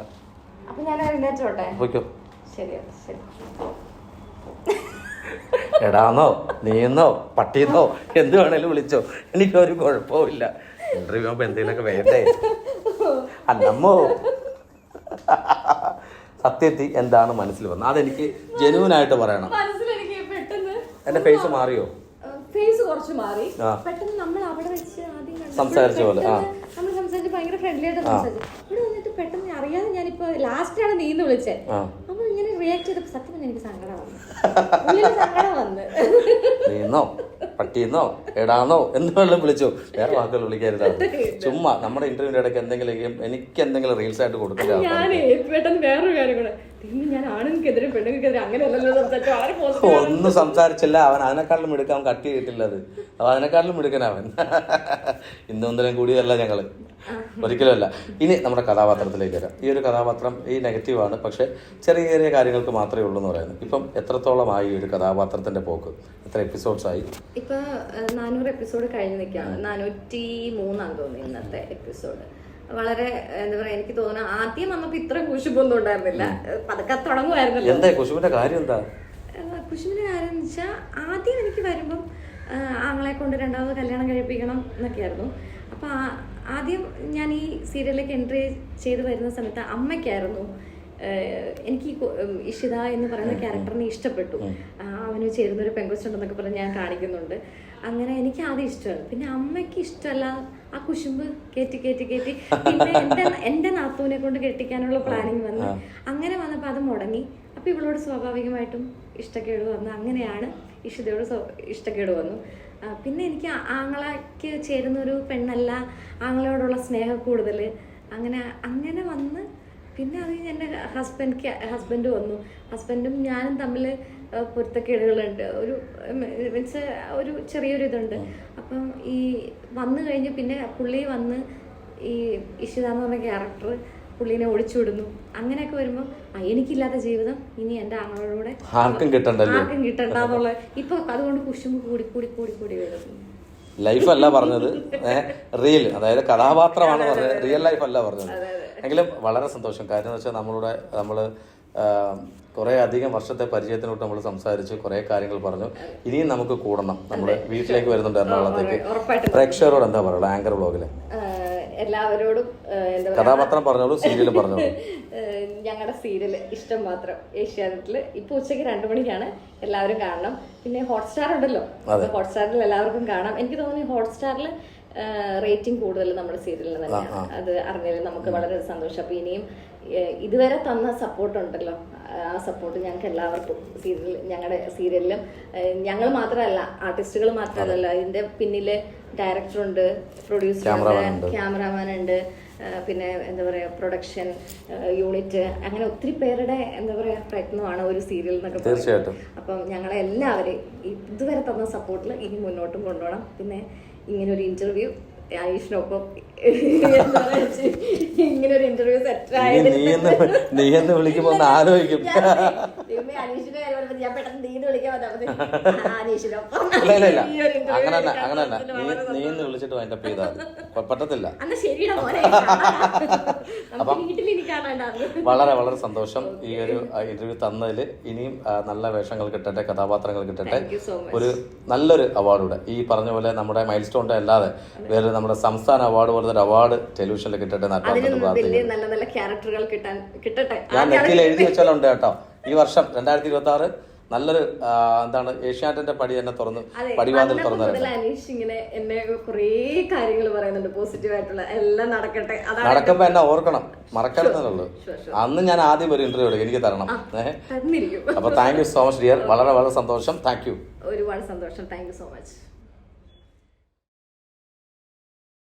അപ്പൊ ഞാൻ എഴുന്നേറ്റോട്ടെ? പോയിക്കോ. ശരി ശരി. എടാന്നോ നീന്നോ പട്ടിയെന്നോ എന്ത് വേണേലും വിളിച്ചോ, എനിക്കൊരു കുഴപ്പമില്ല. ഇന്റർവ്യൂ ആകുമ്പോ എന്തെങ്കിലുമൊക്കെ വേണ്ടേ അന്നമ്മോ. സത്യത്തിൽ എന്താണ് മനസ്സിൽ വന്നത് അതെനിക്ക് ജെന്യൂനായിട്ട് പറയണം. മനസ്സിലെനിക്ക് പെട്ടെന്ന് എന്റെ ഫേസ് മാറിയോ? ഫേസ് കുറച്ച് മാറി. പെട്ടെന്ന് നമ്മൾ അവിടെ വെച്ച് ആദ്യം സംസാരിച്ച പോലെ നമ്മൾ സംസാരിച്ച് ഭയങ്കര ഫ്രണ്ട്ലി ആയിട്ട് സംസാരിച്ചു. ഇവിടെ വന്നിട്ട് പെട്ടെന്ന് അറിയാതെ ഞാനിപ്പോ ലാസ്റ്റാണ് നീന്ന് വിളിച്ചത്. അപ്പൊ ഇങ്ങനെ റിയാക്ട് ചെയ്തപ്പോ സത്യം പറഞ്ഞാൽ എനിക്ക് സങ്കടം വന്നു. നീന്നോ പട്ടിയെന്നോ എടാന്നോ എന്ത് വെള്ളം വിളിച്ചോ, വേറെ വാക്കുകൾ വിളിക്കരുതാണ്. ചുമ്മാ നമ്മുടെ ഇന്റർവ്യൂവിന്റെ ഇടയ്ക്ക് എനിക്ക് എന്തെങ്കിലും റീൽസ് ആയിട്ട് കൊടുക്കേണ്ട ഞാനേ പെട്ടെന്ന് വേറൊരു കാര്യം കൂടെ, ഞാൻ ആണുങ്ങൾക്കെതിരെ പെണ്ണുങ്ങൾക്കെതിരെ അങ്ങനെയല്ലല്ലോ സംസാരിച്ചു. ഒന്നും സംസാരിച്ചില്ല. അവൻ അതിനെക്കാട്ടിലും എടുക്കാൻ കട്ട് ചെയ്തിട്ടില്ല. അവൻ അതിനെക്കാട്ടിലും എടുക്കനവൻ. ഇന്നൊന്നിലും കൂടിയല്ല ഞങ്ങള്, ഒരിക്കലും അല്ല. ഇനി നമ്മുടെ കഥാപാത്രത്തിലേക്ക് വരാം. ഈ ഒരു കഥാപാത്രം ഈ നെഗറ്റീവാണ്, പക്ഷെ ചെറിയ ചെറിയ കാര്യങ്ങൾക്ക് മാത്രമേ ഉള്ളൂ എന്ന് പറയുന്നത്. ഇപ്പം എത്രത്തോളമായി ഒരു കഥാപാത്രത്തിന്റെ പോക്ക്? എത്ര എപ്പിസോഡ്സ് ആയി? ഇപ്പൊ 400 എപ്പിസോഡ് കഴിഞ്ഞ് നിൽക്കുകയാണ്. 403 തോന്നുന്നു ഇന്നത്തെ എപ്പിസോഡ്. വളരെ എന്താ പറയാ, എനിക്ക് തോന്നുന്നു ആദ്യം വന്നപ്പോ ഇത്ര കുശുമ്പൊന്നും ഉണ്ടായിരുന്നില്ല. പതുക്കെ തുടങ്ങുമായിരുന്നല്ലോ. എന്താ കുശുവിന്റെ കാര്യം? എന്താ കുശുവിന്റെ കാര്യം എന്ന് വെച്ചാൽ ആദ്യം എനിക്ക് വരുമ്പം ആങ്ങളെ കൊണ്ട് രണ്ടാമത് കല്യാണം കഴിപ്പിക്കണം എന്നൊക്കെയായിരുന്നു. അപ്പൊ ആദ്യം ഞാൻ ഈ സീരിയലിലേക്ക് എൻട്രി ചെയ്ത് വരുന്ന സമയത്ത് അമ്മയ്ക്കായിരുന്നു എനിക്ക് ഇഷിത എന്ന് പറയുന്ന ക്യാരക്ടറിനെ ഇഷ്ടപ്പെട്ടു. അവന് ചേരുന്നൊരു പെങ്കൊച്ചുണ്ടെന്നൊക്കെ പറഞ്ഞ് ഞാൻ കാണിക്കുന്നുണ്ട്. അങ്ങനെ എനിക്ക് ആദ്യം ഇഷ്ടമാണ്. പിന്നെ അമ്മയ്ക്ക് ഇഷ്ടമല്ല ആ കുശുമ്പ് കയറ്റി പിന്നെ എൻ്റെ നാത്തൂനെ കൊണ്ട് കെട്ടിക്കാനുള്ള പ്ലാനിങ് വന്ന് അങ്ങനെ വന്നപ്പോൾ അത് മുടങ്ങി. അപ്പോൾ ഇവളോട് സ്വാഭാവികമായിട്ടും ഇഷ്ടക്കേട് വന്നു. അങ്ങനെയാണ് ഇഷിതയോട് ഇഷ്ടക്കേട് വന്നു. പിന്നെ എനിക്ക് ആങ്ങളയ്ക്ക് ചേരുന്നൊരു പെണ്ണല്ല, ആങ്ങളയോടുള്ള സ്നേഹം കൂടുതൽ. അങ്ങനെ വന്ന് പിന്നെ അത് എൻ്റെ ഹസ്ബൻഡ് വന്നു. ഹസ്ബൻഡും ഞാനും തമ്മിൽ പൊരുത്തക്കേടുകളുണ്ട്. മീൻസ് ഒരു ചെറിയൊരു ഇതുണ്ട്. അപ്പം ഈ വന്നു കഴിഞ്ഞ് പിന്നെ പുള്ളി വന്ന് ഈ ഇഷിത എന്ന് പറഞ്ഞ ക്യാരക്ടർ പുള്ളീനെ ഒളിച്ചുവിടുന്നു. അങ്ങനെയൊക്കെ വരുമ്പോൾ എനിക്കില്ലാത്ത ജീവിതം ഇനി എൻ്റെ ആങ്ങളോടെ ആർക്കും കിട്ടണ്ടെന്നുള്ള ഇപ്പൊ അതുകൊണ്ട് കുശുമ്പ് കൂടി വരുന്നു. ലൈഫ് അല്ല പറഞ്ഞത്, റിയൽ, അതായത് കഥാപാത്രമാണ് പറഞ്ഞത്, റിയൽ ലൈഫ് അല്ല പറഞ്ഞത്. എങ്കിലും വളരെ സന്തോഷം. കാര്യം എന്ന് വെച്ചാൽ നമ്മള് കുറെ അധികം വർഷത്തെ പരിചയത്തിനോട്ട് നമ്മൾ സംസാരിച്ചു, കുറെ കാര്യങ്ങൾ പറഞ്ഞു. ഇനിയും നമുക്ക് കൂടണം. നമ്മുടെ വീട്ടിലേക്ക് വരുന്നുണ്ട് എറണാകുളത്തേക്ക്. പ്രേക്ഷകരോട് എന്താ പറയുക ആങ്കർ ബ്ലോഗില്? എല്ലാവരോടും കഥാപാത്രം പറഞ്ഞോളൂ, സീരിയൽ പറഞ്ഞോളൂ. ഞങ്ങളുടെ സീരിയല് ഇഷ്ടം മാത്രം ഏഷ്യാനെറ്റില് ഇപ്പൊ ഉച്ചയ്ക്ക് 2 മണിക്കാണ്. എല്ലാവരും കാണണം. പിന്നെ ഹോട്ട്സ്റ്റാർ ഉണ്ടല്ലോ, ഹോട്ട്സ്റ്റാറിൽ എല്ലാവർക്കും കാണാം. എനിക്ക് തോന്നുന്നു ഹോട്ട്സ്റ്റാറിൽ റേറ്റിംഗ് കൂടുതൽ നമ്മുടെ സീരിയലിന് തന്നെയാണ്. അത് അറിഞ്ഞാലും നമുക്ക് വളരെ സന്തോഷം. അപ്പൊ ഇനിയും ഇതുവരെ തന്ന സപ്പോർട്ട് ഉണ്ടല്ലോ, ആ സപ്പോർട്ട് ഞങ്ങൾക്ക് എല്ലാവർക്കും ഞങ്ങളുടെ സീരിയലിലും ഞങ്ങൾ മാത്രമല്ല, ആർട്ടിസ്റ്റുകൾ മാത്രമല്ല, ഇതിന്റെ പിന്നില് ഡയറക്ടറുണ്ട്, പ്രൊഡ്യൂസറുണ്ട്, ക്യാമറാമാൻ ഉണ്ട്, പിന്നെ എന്താ പറയാ പ്രൊഡക്ഷൻ യൂണിറ്റ്, അങ്ങനെ ഒത്തിരി പേരുടെ എന്താ പറയാ പ്രയത്നമാണ് ഒരു സീരിയൽ എന്നൊക്കെ പറയുന്നത്. അപ്പം ഞങ്ങളെ എല്ലാവരെയും ഇതുവരെ തന്ന സപ്പോർട്ടിൽ ഇനി മുന്നോട്ടും കൊണ്ടുപോകണം. പിന്നെ ഇങ്ങനൊരു ഇന്റർവ്യൂ അനീഷിനൊപ്പം ഇങ്ങനൊരു ഇന്റർവ്യൂ നീ എന്ന് വിളിക്കുമ്പോ ആലോചിക്കും. അനീഷിന്റെ കാര്യം പറഞ്ഞപ്പോൾ ഞാൻ പെട്ടെന്ന് നീന്ന് വിളിക്കാൻ അനീഷിനൊപ്പം. അങ്ങനല്ല, നീ എന്ന് വിളിച്ചിട്ട് അതിന്റെ ചെയ്താൽ പറ്റത്തില്ല. വളരെ വളരെ സന്തോഷം ഈ ഒരു ഇന്റർവ്യൂ തന്നതിൽ. ഇനിയും നല്ല വേഷങ്ങൾ കിട്ടട്ടെ, കഥാപാത്രങ്ങൾ കിട്ടട്ടെ. ഒരു നല്ലൊരു അവാർഡൂടെ ഈ പറഞ്ഞ പോലെ നമ്മുടെ മൈൽ സ്റ്റോണിന്റെ അല്ലാതെ വേറെ നമ്മുടെ സംസ്ഥാന അവാർഡ് പോലത്തെ ഒരു അവാർഡ് ടെലിവിഷനിൽ കിട്ടട്ടെ. നല്ല നല്ല ക്യാരക്ടറുകൾ കിട്ടട്ടെ. ഞാൻ നെറ്റിൽ എഴുതി വെച്ചാലുണ്ട് കേട്ടോ. ഈ വർഷം 2026 നല്ലൊരു എന്താണ് ഏഷ്യാനെറ്റിന്റെ പടി എന്നെ തുറന്നു, പടിവാതിൽ തുറന്നു. അനീഷ് ഇങ്ങനെ എന്നെ കുറേ കാര്യങ്ങൾ പറയുന്നുണ്ട് പോസിറ്റീവായിട്ടുള്ള, എല്ലാം നടക്കട്ടെ. നടക്കുമ്പോ എന്നെ ഓർക്കണം, മറക്കരുതെന്നുള്ളൂ. അന്ന് ഞാൻ ആദ്യം ഒരു ഇന്റർവ്യൂ എടുക്കും, എനിക്ക് തരണം. അപ്പൊ thank you so much dear. വളരെ വളരെ സന്തോഷം. Thank you. ഒരുപാട് സന്തോഷം. Thank you so much.